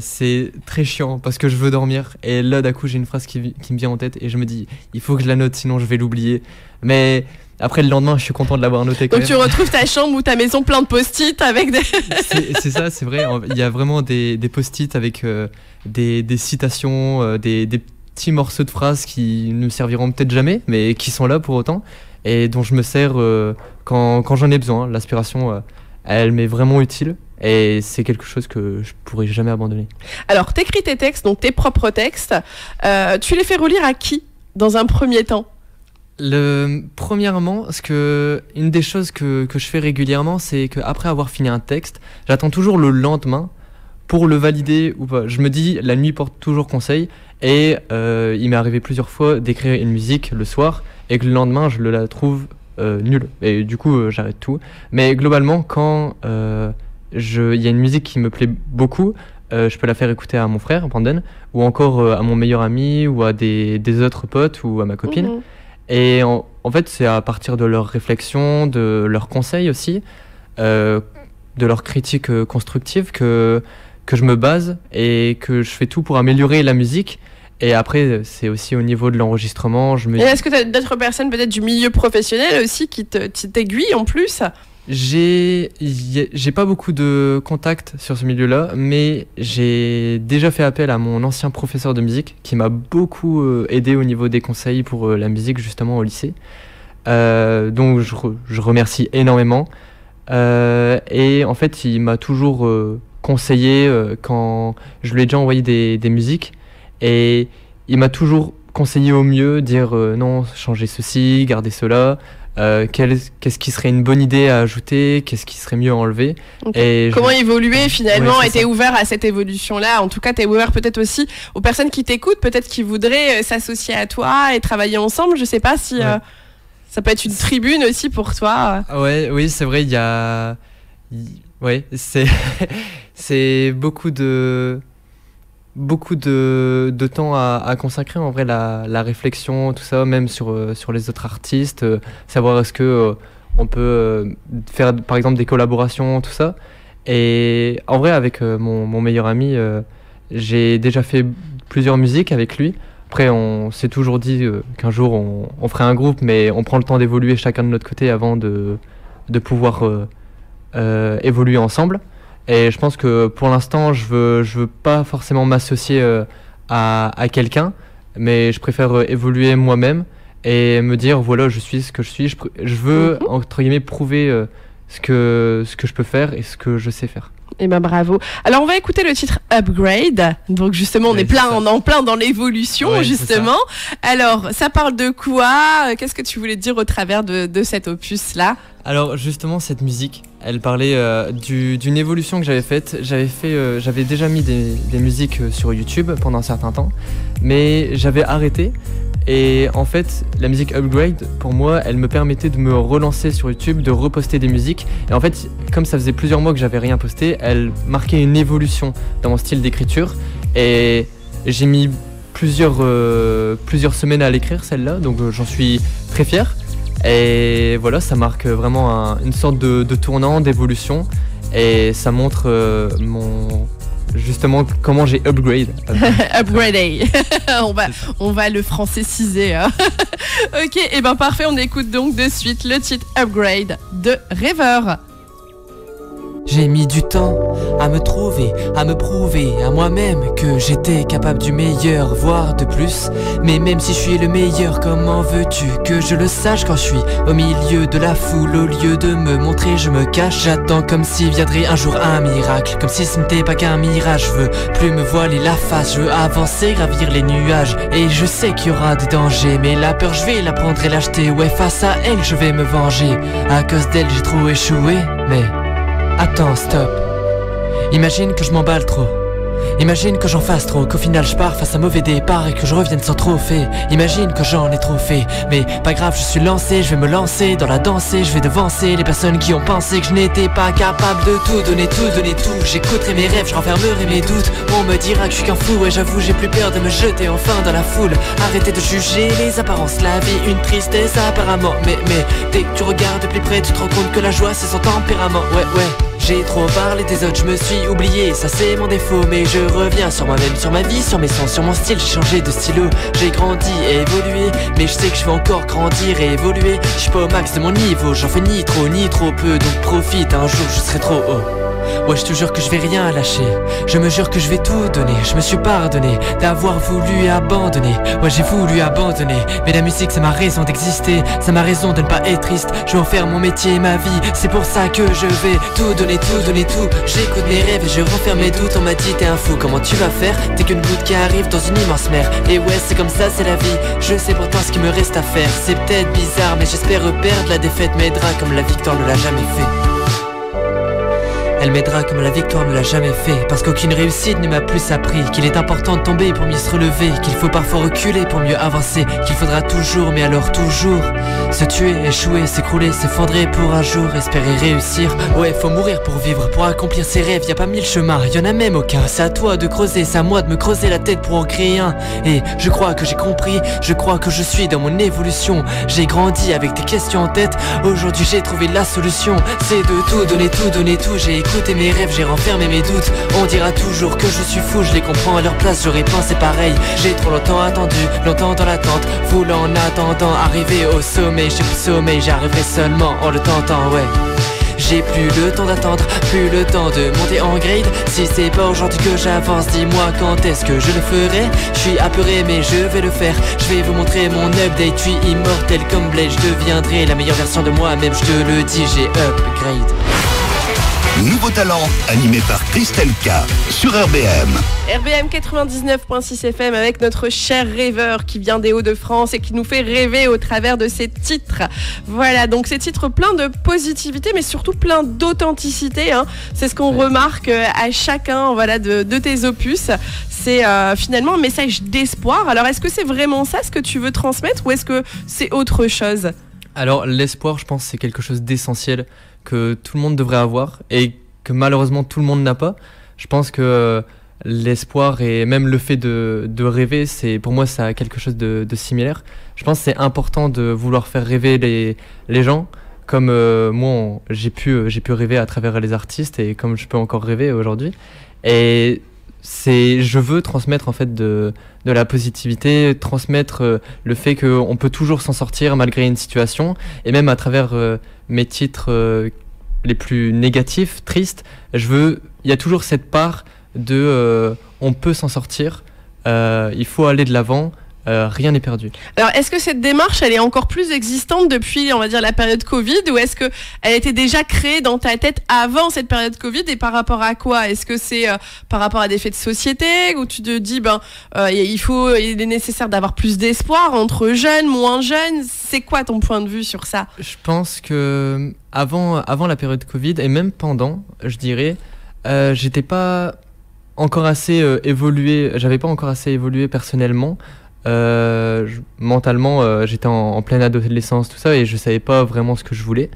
c'est très chiant parce que je veux dormir et là d'un coup j'ai une phrase qui me vient en tête et je me dis il faut que je la note sinon je vais l'oublier, mais après le lendemain je suis content de l'avoir noté quand même. Donc tu retrouves ta chambre ou ta maison plein de post-it avec des... c'est ça, c'est vrai, il y a vraiment des post-it avec des citations, des petits morceaux de phrases qui ne me serviront peut-être jamais mais qui sont là pour autant et dont je me sers quand j'en ai besoin. L'inspiration elle m'est vraiment utile et c'est quelque chose que je pourrais jamais abandonner. Alors t'écris tes textes, donc tes propres textes, tu les fais relire à qui dans un premier temps? Premièrement, une des choses que je fais régulièrement, c'est qu'après avoir fini un texte, j'attends toujours le lendemain pour le valider ou pas. Je me dis, la nuit porte toujours conseil, et il m'est arrivé plusieurs fois d'écrire une musique le soir, et que le lendemain, je la trouve nulle. Et du coup, j'arrête tout. Mais globalement, quand il y a une musique qui me plaît beaucoup, je peux la faire écouter à mon frère, Brandon, ou encore à mon meilleur ami, ou à des autres potes, ou à ma copine. Mmh. Et en fait, c'est à partir de leurs réflexions, de leurs conseils aussi, de leurs critiques constructives que je me base et que je fais tout pour améliorer la musique. Et après, c'est aussi au niveau de l'enregistrement. Et est-ce que tu as d'autres personnes peut-être du milieu professionnel aussi qui t'aiguillent en plus ? J'ai pas beaucoup de contacts sur ce milieu-là, mais j'ai déjà fait appel à mon ancien professeur de musique qui m'a beaucoup aidé au niveau des conseils pour la musique justement au lycée. Donc je remercie énormément. Et en fait, il m'a toujours conseillé quand je lui ai déjà envoyé des musiques, et il m'a toujours conseiller au mieux, dire non, changer ceci, garder cela. Qu'est-ce qui serait une bonne idée à ajouter, qu'est-ce qui serait mieux à enlever. Okay. Comment évoluer finalement, ouais, et t'es ouvert à cette évolution-là. En tout cas, t'es ouvert peut-être aussi aux personnes qui t'écoutent, peut-être qui voudraient s'associer à toi et travailler ensemble. Je sais pas si ça peut être une tribune aussi pour toi. Oui, c'est vrai, il y a... Oui, c'est beaucoup de temps à consacrer en vrai, la réflexion, tout ça, même sur les autres artistes, savoir est-ce que on peut faire par exemple des collaborations, tout ça. Et en vrai, avec mon meilleur ami, j'ai déjà fait plusieurs musiques avec lui. Après, on s'est toujours dit qu'un jour on ferait un groupe, mais on prend le temps d'évoluer chacun de notre côté avant de pouvoir évoluer ensemble. Et je pense que pour l'instant, je veux pas forcément m'associer à quelqu'un, mais je préfère évoluer moi-même et me dire voilà, je suis ce que je suis. Je veux entre guillemets prouver ce que je peux faire et ce que je sais faire. Eh ben bravo. Alors on va écouter le titre Upgrade. Donc justement, on est en plein dans l'évolution, justement. Alors ça parle de quoi? Qu'est-ce que tu voulais dire au travers de cet opus-là? Alors justement, cette musique, elle parlait d'une évolution que j'avais faite. J'avais déjà mis des musiques sur YouTube pendant un certain temps, mais j'avais arrêté. Et en fait, la musique Upgrade, pour moi, elle me permettait de me relancer sur YouTube, de reposter des musiques. Et en fait, comme ça faisait plusieurs mois que j'avais rien posté, elle marquait une évolution dans mon style d'écriture. Et j'ai mis plusieurs semaines à l'écrire, celle-là, donc j'en suis très fier. Et voilà, ça marque vraiment une sorte de tournant, d'évolution. Et ça montre justement comment j'ai upgrade. Upgradé. on va le francésiser. Hein. Ok, et ben parfait, on écoute donc de suite le titre Upgrade de Rêveur. J'ai mis du temps à me trouver, à me prouver à moi-même que j'étais capable du meilleur, voire de plus. Mais même si je suis le meilleur, comment veux-tu que je le sache quand je suis au milieu de la foule? Au lieu de me montrer, je me cache. J'attends comme s'il viendrait un jour un miracle, comme si ce n'était pas qu'un mirage. Je veux plus me voiler la face, je veux avancer, gravir les nuages. Et je sais qu'il y aura des dangers, mais la peur je vais la prendre et l'acheter. Ouais, face à elle je vais me venger. À cause d'elle j'ai trop échoué, mais... Attends, stop. Imagine que je m'emballe trop. Imagine que j'en fasse trop, qu'au final je pars face à mauvais départ et que je revienne sans trophée. Imagine que j'en ai trop fait, mais pas grave, je suis lancé, je vais me lancer dans la danse et je vais devancer les personnes qui ont pensé que je n'étais pas capable de tout donner, tout. J'écouterai mes rêves, je renfermerai mes doutes. On me dira que je suis qu'un fou, et j'avoue j'ai plus peur de me jeter enfin dans la foule. Arrêtez de juger les apparences, la vie une tristesse apparemment. Mais dès que tu regardes de plus près, tu te rends compte que la joie c'est son tempérament. Ouais. J'ai trop parlé des autres, je me suis oublié, ça c'est mon défaut. Mais je reviens sur moi-même, sur ma vie, sur mes sons, sur mon style. J'ai changé de stylo, j'ai grandi et évolué. Mais je sais que je vais encore grandir et évoluer. Je suis pas au max de mon niveau, j'en fais ni trop peu. Donc profite, un jour je serai trop haut. Ouais, je te jure que je vais rien lâcher. Je me jure que je vais tout donner. Je me suis pardonné d'avoir voulu abandonner. Ouais, j'ai voulu abandonner, mais la musique c'est ma raison d'exister. C'est ma raison de ne pas être triste. Je vais en faire mon métier et ma vie. C'est pour ça que je vais tout donner, tout. J'écoute mes rêves et je referme mes doutes. On m'a dit t'es un fou, comment tu vas faire? T'es qu'une goutte qui arrive dans une immense mer. Et ouais, c'est comme ça, c'est la vie. Je sais pourtant ce qu'il me reste à faire. C'est peut-être bizarre, mais j'espère perdre. La défaite m'aidera comme la victoire ne l'a jamais fait. Elle m'aidera comme la victoire ne l'a jamais fait. Parce qu'aucune réussite ne m'a plus appris qu'il est important de tomber pour mieux se relever, qu'il faut parfois reculer pour mieux avancer, qu'il faudra toujours, mais alors toujours, se tuer, échouer, s'écrouler, s'effondrer pour un jour espérer réussir. Ouais, faut mourir pour vivre, pour accomplir ses rêves. Y a pas mille chemins, y en a même aucun. C'est à toi de creuser, c'est à moi de me creuser la tête pour en créer un. Et je crois que j'ai compris, je crois que je suis dans mon évolution. J'ai grandi avec des questions en tête. Aujourd'hui j'ai trouvé la solution. C'est de tout donner, tout. J'ai écouté mes rêves, j'ai renfermé mes doutes. On dira toujours que je suis fou, je les comprends à leur place, j'aurais pensé pareil. J'ai trop longtemps attendu, longtemps dans l'attente, voulant en attendant arriver au sommet. J'ai plus sommeil, j'arriverai seulement en le tentant, ouais. J'ai plus le temps d'attendre, plus le temps de monter en grade. Si c'est pas aujourd'hui que j'avance, dis-moi quand est-ce que je le ferai. Je suis apeuré mais je vais le faire. Je vais vous montrer mon update, je suis immortel comme Blade. Je deviendrai la meilleure version de moi-même, je te le dis, j'ai upgrade. Nouveau talent, animé par Christelle K. sur RBM. RBM 99.6 FM avec notre cher rêveur qui vient des Hauts-de-France et qui nous fait rêver au travers de ses titres. Voilà, donc ces titres pleins de positivité mais surtout plein d'authenticité. C'est ce qu'on remarque à chacun de tes opus. C'est finalement un message d'espoir. Alors est-ce que c'est vraiment ça ce que tu veux transmettre ou est-ce que c'est autre chose ? Alors l'espoir, je pense, c'est quelque chose d'essentiel que tout le monde devrait avoir et que malheureusement tout le monde n'a pas. Je pense que l'espoir et même le fait de rêver, pour moi, ça a quelque chose de similaire. Je pense que c'est important de vouloir faire rêver les gens. Comme moi, j'ai pu rêver à travers les artistes et comme je peux encore rêver aujourd'hui. Et je veux transmettre en fait de la positivité, transmettre le fait qu'on peut toujours s'en sortir malgré une situation. Et même à travers mes titres les plus négatifs, tristes, il y a toujours cette part on peut s'en sortir, il faut aller de l'avant, rien n'est perdu. Alors est-ce que cette démarche elle est encore plus existante depuis on va dire la période Covid ou est-ce que elle était déjà créée dans ta tête avant cette période Covid et par rapport à quoi? Est-ce que c'est par rapport à des faits de société où tu te dis il est nécessaire d'avoir plus d'espoir entre jeunes, moins jeunes? C'est quoi ton point de vue sur ça? Je pense que avant la période Covid et même pendant, je dirais, j'étais pas encore assez évolué, j'avais pas encore assez évolué personnellement. Mentalement, j'étais en pleine adolescence, tout ça, et je savais pas vraiment ce que je voulais.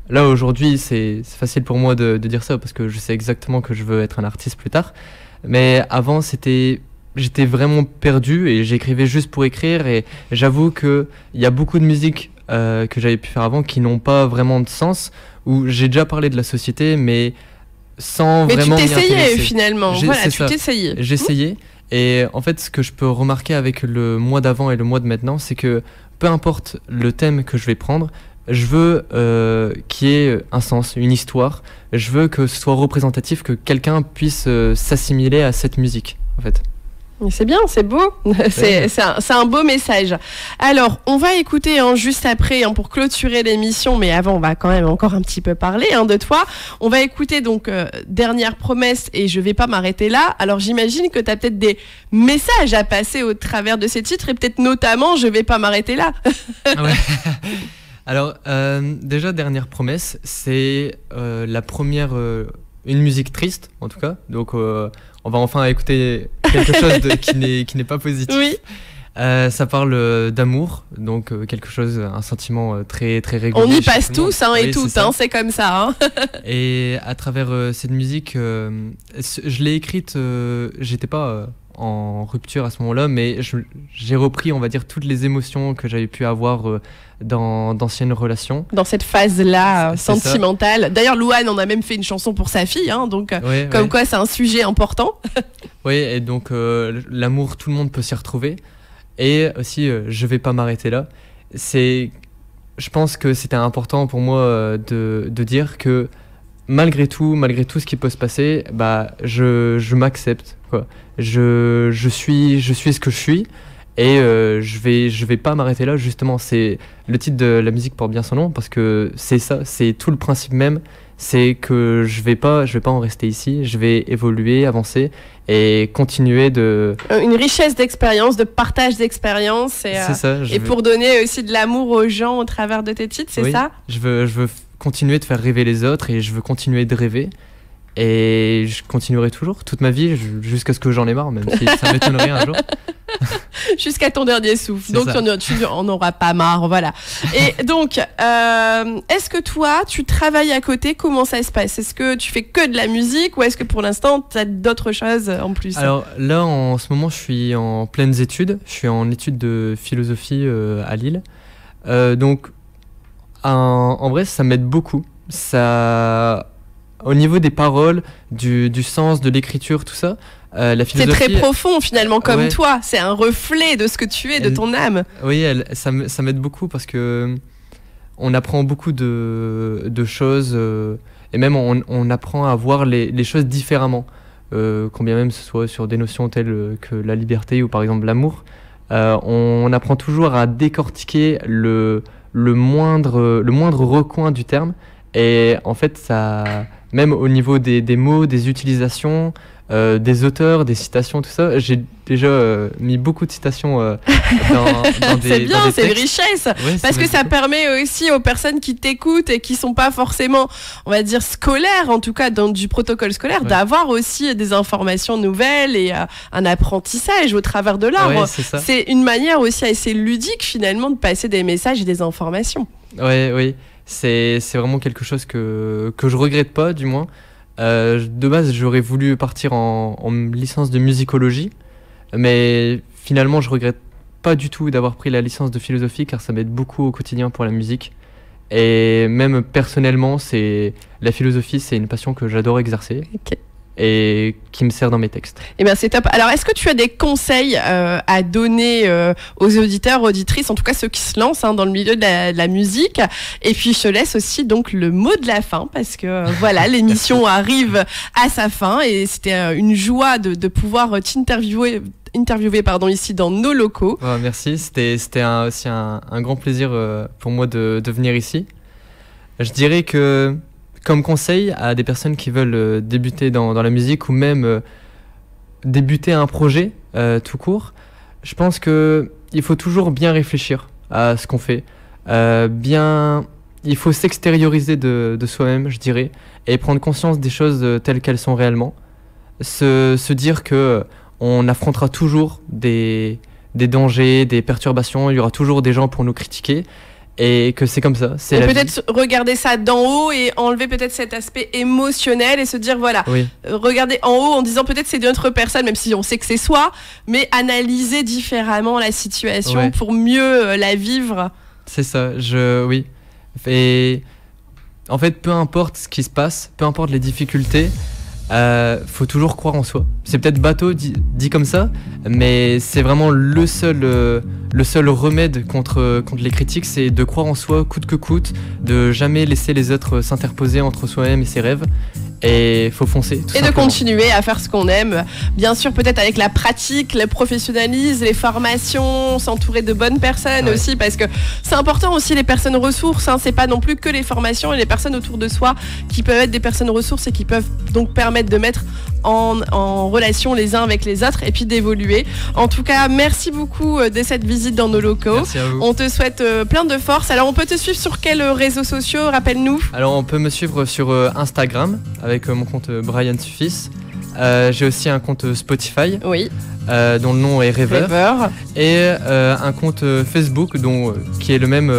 Là, aujourd'hui, c'est facile pour moi de dire ça parce que je sais exactement que je veux être un artiste plus tard. Mais avant, j'étais vraiment perdu et j'écrivais juste pour écrire. Et j'avoue qu'il y a beaucoup de musiques que j'avais pu faire avant qui n'ont pas vraiment de sens, où j'ai déjà parlé de la société, mais sans vraiment m'y intéresser. Mais tu t'essayais finalement, tu t'essayais. J'essayais. Et en fait, ce que je peux remarquer avec le mois d'avant et le mois de maintenant, c'est que peu importe le thème que je vais prendre, je veux qu'il y ait un sens, une histoire. Je veux que ce soit représentatif, que quelqu'un puisse s'assimiler à cette musique, en fait. C'est bien, c'est beau, c'est un beau message. Alors, on va écouter juste après pour clôturer l'émission, mais avant, on va quand même encore un petit peu parler de toi. On va écouter donc Dernière promesse et Je vais pas m'arrêter là. Alors, j'imagine que tu as peut-être des messages à passer au travers de ces titres et peut-être notamment Je vais pas m'arrêter là. Ouais. Alors, déjà, Dernière promesse, c'est la première, une musique triste en tout cas, donc on va enfin écouter quelque chose qui n'est pas positif. Oui. Ça parle d'amour, donc quelque chose, un sentiment très très régulier. On y passe tous et toutes, c'est comme ça. Et à travers cette musique, je l'ai écrite, j'étais pas en rupture à ce moment-là, mais j'ai repris, on va dire, toutes les émotions que j'avais pu avoir dans d'anciennes relations. Dans cette phase-là sentimentale. D'ailleurs, Louane en a même fait une chanson pour sa fille, donc quoi c'est un sujet important. Oui, et donc l'amour, tout le monde peut s'y retrouver. Et aussi, je vais pas m'arrêter là. Je pense que c'était important pour moi de dire que malgré tout ce qui peut se passer, je m'accepte, quoi. Je suis ce que je suis et je vais pas m'arrêter là. Justement, c'est le titre de la musique porte bien son nom parce que c'est ça, c'est tout le principe même. C'est que je vais pas en rester ici. Je vais évoluer, avancer et continuer une richesse d'expérience, de partage d'expérience et pour donner aussi de l'amour aux gens au travers de tes titres, c'est ça. Je veux continuer de faire rêver les autres et je veux continuer de rêver. Et je continuerai toujours toute ma vie jusqu'à ce que j'en ai marre, même si ça m'étonnerait un jour. Jusqu'à ton dernier souffle. Donc tu n'en auras pas marre, voilà. Et donc, est-ce que toi, tu travailles à côté? Comment ça se passe? Est-ce que tu fais que de la musique ou est-ce que pour l'instant, tu as d'autres choses en plus? Alors là, en ce moment, je suis en pleines études. Je suis en études de philosophie à Lille. Donc, en vrai, ça m'aide beaucoup. Au niveau des paroles, du sens, de l'écriture, tout ça, la philosophie... C'est très profond finalement, comme toi. C'est un reflet de ce que tu es, de ton âme. Oui, ça m'aide beaucoup parce que on apprend beaucoup de choses et même on apprend à voir les choses différemment. Combien même ce soit sur des notions telles que la liberté ou par exemple l'amour. On apprend toujours à décortiquer le moindre recoin du terme. Et en fait, ça même au niveau des mots, des utilisations, des auteurs, des citations, tout ça. J'ai déjà mis beaucoup de citations dans des C'est bien, dans des c'est une textes. richesse. Ouais, Parce que merci ça beaucoup. permet aussi aux personnes qui t'écoutent et qui sont pas forcément, on va dire, scolaires, en tout cas dans du protocole scolaire, Ouais. d'avoir aussi des informations nouvelles et un apprentissage au travers de l'art. Ouais, c'est ça. C'est une manière aussi assez ludique finalement de passer des messages et des informations. Ouais, oui, c'est vraiment quelque chose que je regrette pas, du moins. De base, j'aurais voulu partir en licence de musicologie, mais finalement, je regrette pas du tout d'avoir pris la licence de philosophie, car ça m'aide beaucoup au quotidien pour la musique. Et même personnellement, la philosophie, c'est une passion que j'adore exercer. Ok. Et qui me sert dans mes textes. Eh bien, c'est top. Alors, est-ce que tu as des conseils à donner aux auditeurs, auditrices, en tout cas ceux qui se lancent dans le milieu de la musique? Et puis, je te laisse aussi donc le mot de la fin, parce que voilà, l'émission arrive à sa fin et c'était une joie de pouvoir t'interviewer ici dans nos locaux. Ouais, merci, c'était aussi un grand plaisir pour moi de venir ici. Je dirais que, comme conseil à des personnes qui veulent débuter dans la musique ou même débuter un projet tout court, je pense qu'il faut toujours bien réfléchir à ce qu'on fait. Il faut s'extérioriser de soi-même, je dirais, et prendre conscience des choses telles qu'elles sont réellement. Se dire que on affrontera toujours des dangers, des perturbations, il y aura toujours des gens pour nous critiquer. Et que c'est comme ça, c'est Et la vie. peut-être regarder ça d'en haut et enlever peut-être cet aspect émotionnel et se dire voilà, Oui, regarder en haut en disant peut-être c'est d'une autre personne, même si on sait que c'est soi, mais analyser différemment la situation Ouais. pour mieux la vivre. c'est ça, oui. Et en fait, peu importe ce qui se passe, peu importe les difficultés, faut toujours croire en soi. C'est peut-être bateau dit comme ça, mais c'est vraiment le seul remède contre les critiques, c'est de croire en soi coûte que coûte, de jamais laisser les autres s'interposer entre soi-même et ses rêves. Et faut foncer. Tout Et de simplement. continuer à faire ce qu'on aime. Bien sûr, peut-être avec la pratique, le professionnalisme, les formations, s'entourer de bonnes personnes Ouais. aussi, parce que c'est important aussi les personnes ressources. C'est pas non plus que les formations et les personnes autour de soi qui peuvent être des personnes ressources et qui peuvent donc permettre de mettre en relation les uns avec les autres et puis d'évoluer. En tout cas, merci beaucoup de cette visite dans nos locaux. Merci à vous. On te souhaite plein de force. Alors, on peut te suivre sur quels réseaux sociaux? Rappelle-nous. Alors on peut me suivre sur Instagram avec mon compte Brian Suffis. J'ai aussi un compte Spotify Oui, dont le nom est Rêveur. Rêveur. Et un compte Facebook qui est le même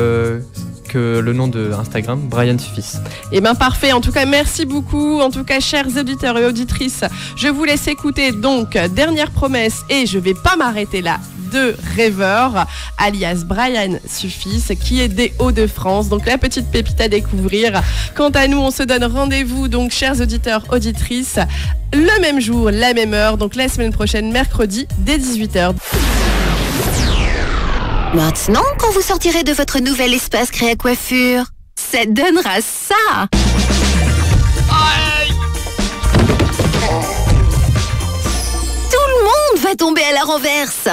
que le nom de Instagram, Brian Suffis. Eh bien parfait, en tout cas merci beaucoup. En tout cas chers auditeurs et auditrices, je vous laisse écouter donc Dernière promesse et je vais pas m'arrêter là de Rêveur, alias Brian Suffis, qui est des Hauts-de-France. Donc la petite pépite à découvrir. Quant à nous, on se donne rendez-vous donc chers auditeurs, auditrices, le même jour, la même heure, donc la semaine prochaine, mercredi, dès 18h. Maintenant, quand vous sortirez de votre nouvel espace Créa Coiffure, ça donnera ça. Tout le monde va tomber à la renverse.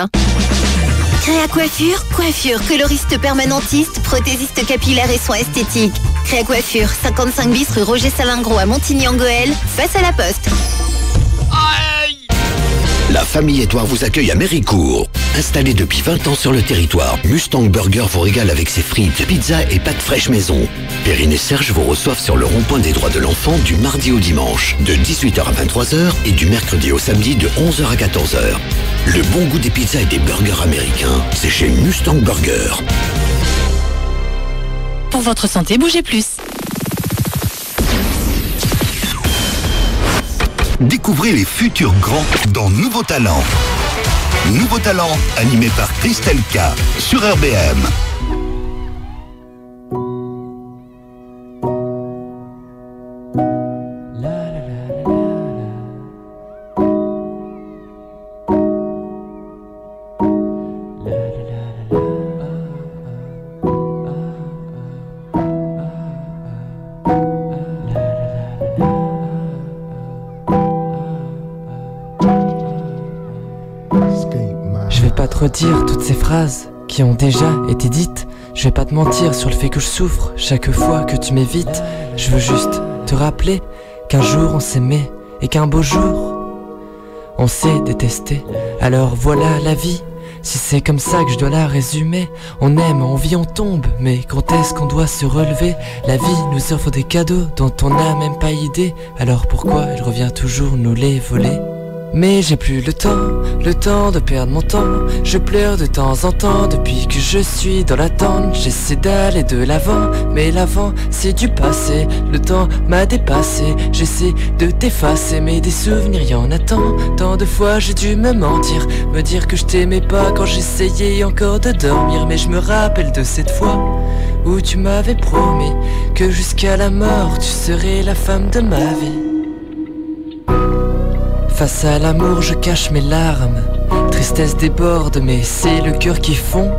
Créa Coiffure, coiffure, coloriste permanentiste, prothésiste capillaire et soins esthétiques. Créa Coiffure, 55 bis rue Roger Salingro à Montigny-en-Goël, face à la Poste. La famille Édouard vous accueille à Méricourt. Installé depuis 20 ans sur le territoire, Mustang Burger vous régale avec ses frites, pizzas et pâtes fraîches maison. Perrine et Serge vous reçoivent sur le rond-point des droits de l'enfant du mardi au dimanche, de 18h à 23h et du mercredi au samedi de 11h à 14h. Le bon goût des pizzas et des burgers américains, c'est chez Mustang Burger. Pour votre santé, bougez plus. Découvrez les futurs grands dans Nouveaux Talents. Nouveaux Talents, animé par Christelle K sur RBM. Je vais pas te redire toutes ces phrases qui ont déjà été dites. Je vais pas te mentir sur le fait que je souffre chaque fois que tu m'évites. Je veux juste te rappeler qu'un jour on s'aimait et qu'un beau jour on s'est détesté. Alors voilà la vie, si c'est comme ça que je dois la résumer. On aime, on vit, on tombe, mais quand est-ce qu'on doit se relever? La vie nous offre des cadeaux dont on n'a même pas idée. Alors pourquoi elle revient toujours nous les voler? Mais j'ai plus le temps de perdre mon temps. Je pleure de temps en temps depuis que je suis dans l'attente. J'essaie d'aller de l'avant, mais l'avant c'est du passé. Le temps m'a dépassé, j'essaie de t'effacer, mais des souvenirs y'en a tant. Tant de fois j'ai dû me mentir, me dire que je t'aimais pas quand j'essayais encore de dormir. Mais je me rappelle de cette fois où tu m'avais promis que jusqu'à la mort tu serais la femme de ma vie. Face à l'amour je cache mes larmes, tristesse déborde mais c'est le cœur qui fond.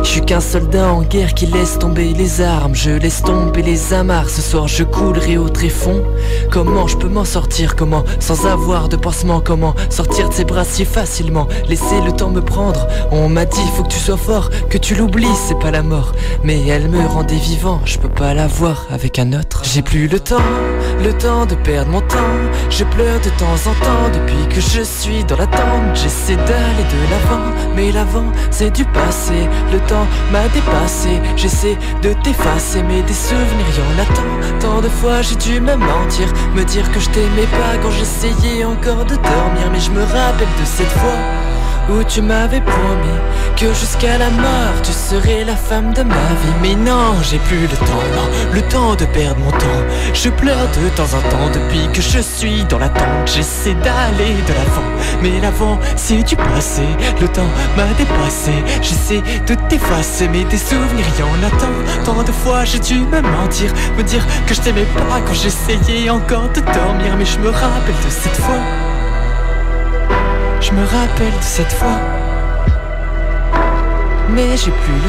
Je suis qu'un soldat en guerre qui laisse tomber les armes. Je laisse tomber les amarres, ce soir je coulerai au tréfonds. Comment je peux m'en sortir, comment sans avoir de pansement? Comment sortir de ses bras si facilement? Laisser le temps me prendre, on m'a dit faut que tu sois fort, que tu l'oublies c'est pas la mort. Mais elle me rendait vivant, je peux pas la voir avec un autre. J'ai plus le temps de perdre mon temps. Je pleure de temps en temps depuis que je suis dans l'attente. J'essaie d'aller de l'avant, mais l'avant c'est du passé. Le temps m'a dépassé, j'essaie de t'effacer, mais des souvenirs y'en a tant. Tant de fois j'ai dû me mentir, me dire que je t'aimais pas quand j'essayais encore de dormir. Mais je me rappelle de cette fois où tu m'avais promis que jusqu'à la mort tu serais la femme de ma vie. Mais non, j'ai plus le temps, non, le temps de perdre mon temps. Je pleure de temps en temps depuis que je suis dans l'attente. J'essaie d'aller de l'avant, mais l'avant c'est du passé. Le temps m'a dépassé, j'essaie de t'effacer, mais des souvenirs y'en a tant. Tant de fois j'ai dû me mentir, me dire que je t'aimais pas quand j'essayais encore de dormir. Mais je me rappelle de cette fois, je me rappelle de cette fois. Mais j'ai plus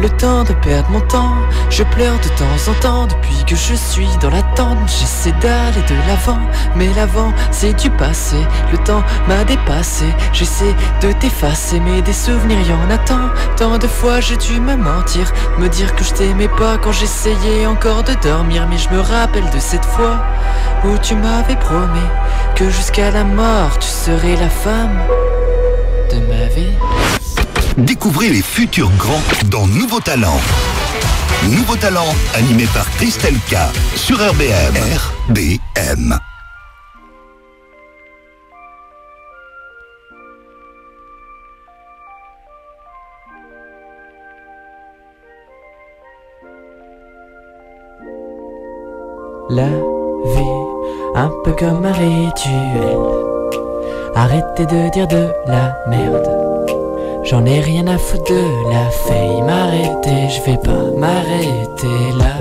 le temps de perdre mon temps. Je pleure de temps en temps depuis que je suis dans l'attente. J'essaie d'aller de l'avant, mais l'avant c'est du passé. Le temps m'a dépassé, j'essaie de t'effacer, mais des souvenirs y'en a tant. Tant de fois j'ai dû me mentir, me dire que je t'aimais pas quand j'essayais encore de dormir. Mais je me rappelle de cette fois où tu m'avais promis que jusqu'à la mort tu serais la femme de ma vie. Découvrez les futurs grands dans Nouveaux Talents. Nouveaux Talents, animé par Christelle K. sur RBM. RBM. La vie, un peu comme un rituel. Arrêtez de dire de la merde. J'en ai rien à foutre de la fame. Arrêtez, je vais pas m'arrêter là.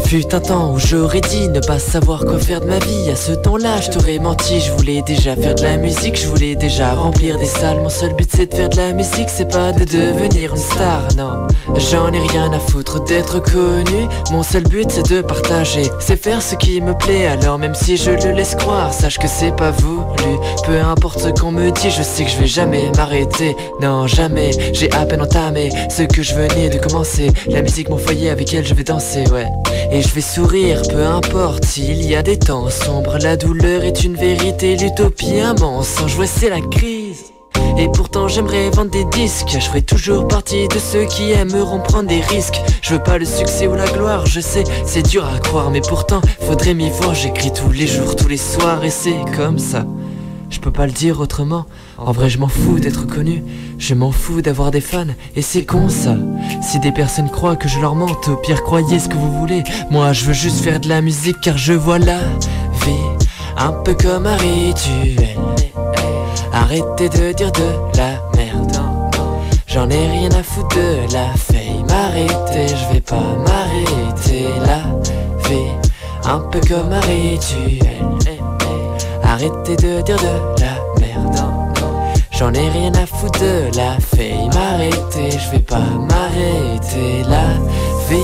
Fut un temps où j'aurais dit ne pas savoir quoi faire de ma vie. À ce temps-là je t'aurais menti, je voulais déjà faire de la musique. Je voulais déjà remplir des salles. Mon seul but c'est de faire de la musique, c'est pas de devenir une star, non. J'en ai rien à foutre d'être connu. Mon seul but c'est de partager, c'est faire ce qui me plaît. Alors même si je le laisse croire, sache que c'est pas voulu. Peu importe ce qu'on me dit, je sais que je vais jamais m'arrêter. Non jamais, j'ai à peine entamé ce que je venais de commencer. La musique mon foyer, avec elle je vais danser, ouais. Et je vais sourire, peu importe s'il y a des temps sombres. La douleur est une vérité, l'utopie un mensonge, ouais c'est la crise. Et pourtant j'aimerais vendre des disques. Je ferai toujours partie de ceux qui aimeront prendre des risques. Je veux pas le succès ou la gloire, je sais, c'est dur à croire. Mais pourtant, faudrait m'y voir, j'écris tous les jours, tous les soirs. Et c'est comme ça, je peux pas le dire autrement. En vrai je m'en fous d'être connu, je m'en fous d'avoir des fans. Et c'est con ça, si des personnes croient que je leur mente, au pire croyez ce que vous voulez. Moi je veux juste faire de la musique car je vois la vie un peu comme un rituel. Arrêtez de dire de la merde, j'en ai rien à foutre de la fame. Arrêtez, je vais pas m'arrêter. La vie un peu comme un rituel. Arrêtez de dire de la merde, j'en ai rien à foutre de la fame. Arrêtez, je vais pas m'arrêter. La vie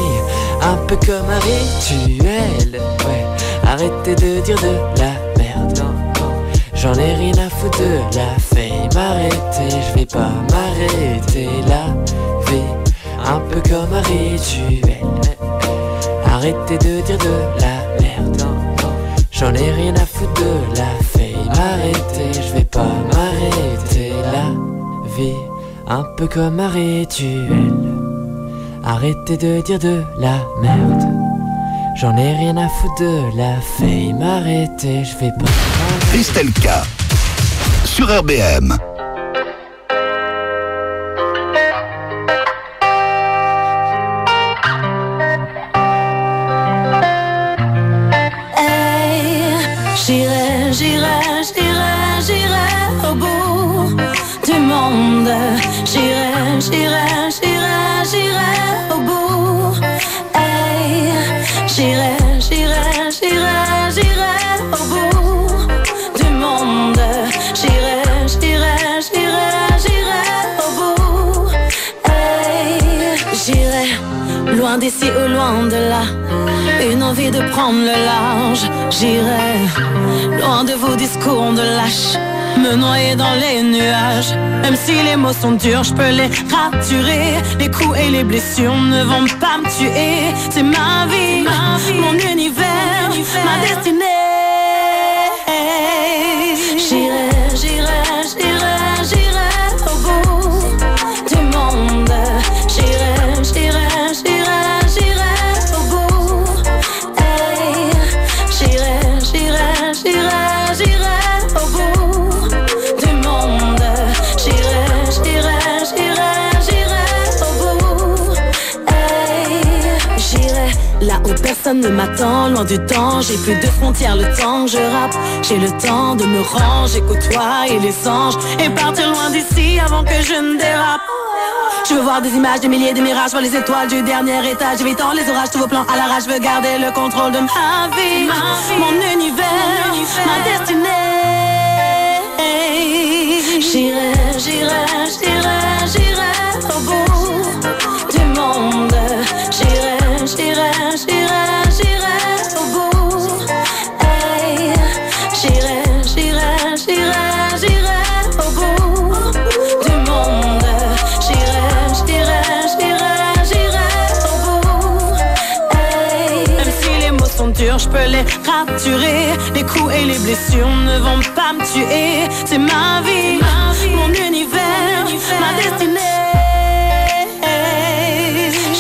un peu comme un rituel, ouais. Arrêtez de dire de la merde, j'en ai rien à foutre de la fame. Arrêtez, je vais pas m'arrêter. La vie un peu comme un rituel. Arrêtez de dire de la merde, J'en ai rien à foutre de la fame. Arrêtez, je vais pas m'arrêter. La vie, un peu comme un rituel. Arrêtez de dire de la merde. J'en ai rien à foutre de la fame. Arrêtez, je vais pas. Christelle K sur RBM. J'irai, j'irai, j'irai, j'irai au bout du monde. J'irai, j'irai, j'irai, j'irai au bout. Hey, j'irai, j'irai, j'irai, j'irai au bout du monde. J'irai, j'irai, j'irai, j'irai au bout. Hey, j'irai loin d'ici ou loin de là. Une envie de prendre le large. J'irai loin de vos discours de lâche, me noyer dans les nuages. Même si les mots sont durs, je peux les raturer. Les coups et les blessures ne vont pas me tuer. C'est ma vie, mon univers, ma destinée. J'irai, j'irai, j'irai, j'irai au bout du monde. J'irai, j'irai, j'irai, j'irai au bout. Hey, j'irai, j'irai, j'irai, j'irai au bout du monde. J'irai, j'irai, j'irai, j'irai au bout. Hey, j'irai là où personne ne m'attend, loin du temps. J'ai plus de frontières le temps que je rappe. J'ai le temps de me ranger, côtoyer les anges et partir loin d'ici avant que je ne dérape. Je veux voir des images, des milliers de mirages, voir les étoiles du dernier étage. J'évitant les orages, tous vos plans à l'arrache. Je veux garder le contrôle de ma vie, mon univers, ma destinée. J'irai, j'irai, j'irai, j'irai au bout du monde. J'irai, j'irai, j'irai, j'irai au bout. Hey, j'irai, j'irai, j'irai, j'irai au bout du monde. J'irai, j'irai, j'irai, j'irai au bout. Hey, même si les mots sont durs, je peux les raturer. Les coups et les blessures ne vont pas me tuer. C'est ma vie, mon univers, ma destinée.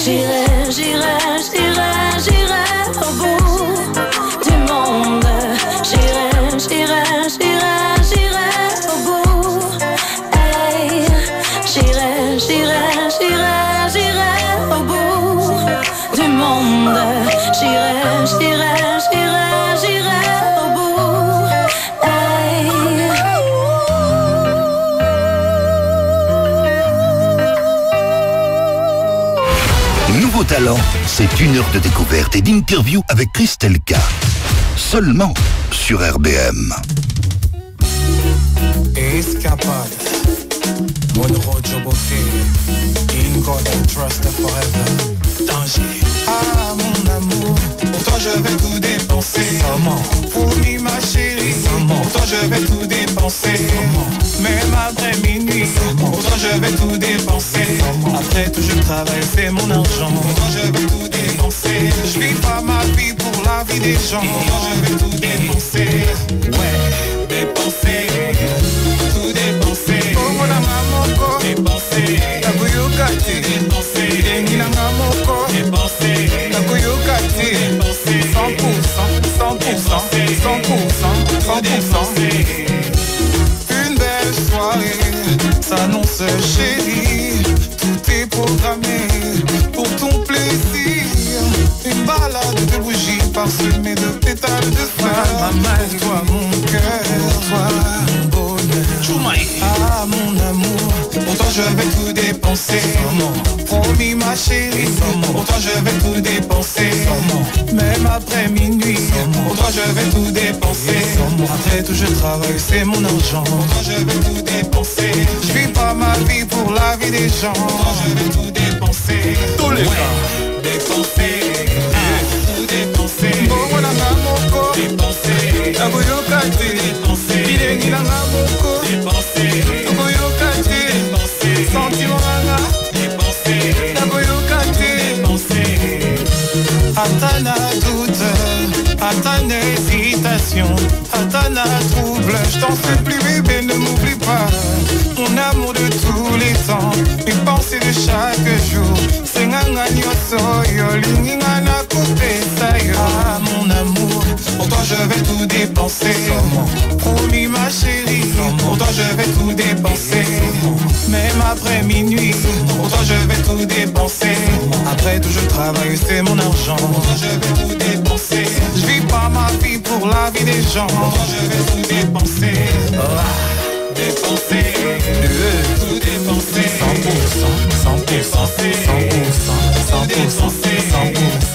J'irai, j'irai, j'irai, j'irai au bout du monde. J'irai, j'irai, j'irai, j'irai au bout. Hey, j'irai, j'irai, j'irai, j'irai au bout du monde. J'irai, j'irai, j'irai, j'irai au bout. Hey. Nouveau talent, c'est une heure de découverte et d'interview avec Christelle K. Seulement sur RBM. Escapade, Monroe Joboté, In God I Trust Forever. Danger. Ah mon amour, pour toi je vais tout dépenser. Comment? Promis ma chérie. Comment? Pour toi je vais tout dépenser. Comment? Même après minuit. Comment? Pour toi je vais tout dépenser. Comment? Après tout je travaille, c'est mon argent. Pour toi je vais tout dépenser. Je vis pas ma vie pour la vie des gens. Pour toi je vais tout dépenser. Ouais, dépenser. Tout dépenser. Oh mon amour, dépenser. La bouillocati. Dépenser. Dengi la mamoko. Dépenser. La bouillocati. Dépenser. 100%, 100%, 100%. Une belle soirée s'annonce chérie. Tout est programmé pour ton plaisir. Une balade de bougies parsemée de pétales de fleurs. Maman, toi mon cœur, toi mon bonheur. Ah mon amour, pour toi je vais tout dépenser. Promis ma chérie, pour toi je vais tout dépenser. Même après minuit, pour toi je vais tout dépenser. Après tout je travaille, c'est mon argent. Pour toi je vais tout dépenser. Je vis pas ma vie pour la vie des gens. Pour toi je vais tout dépenser. Tous les cas, dépenser. Tout dépenser. Oh mon amour, dépenser. La bouillocati, dépenser. Bilengi la mamoko, dépenser. La bouillocati, dépenser. Sentiment dépenser. La bouillocati, dépenser. Atana doute, ta hésitation, à ta trouble. Je t'en supplie bébé, ne m'oublie pas. Mon amour de tous les temps, mes pensées de chaque jour. C'est nganga nyoso yo, linginga na kote sayo. Ah mon amour, pour toi je vais tout dépenser. Promis ma chérie, pour toi je vais tout dépenser. Même après minuit, pour toi je vais tout dépenser. Après tout je travaille, c'est mon argent. Pour toi je vais tout dépenser. Je vis pas ma vie pour la vie des gens. Pour toi je vais tout dépenser. Dépenser, tout dépenser. 100%, 100%, 100%, 100%, 100%.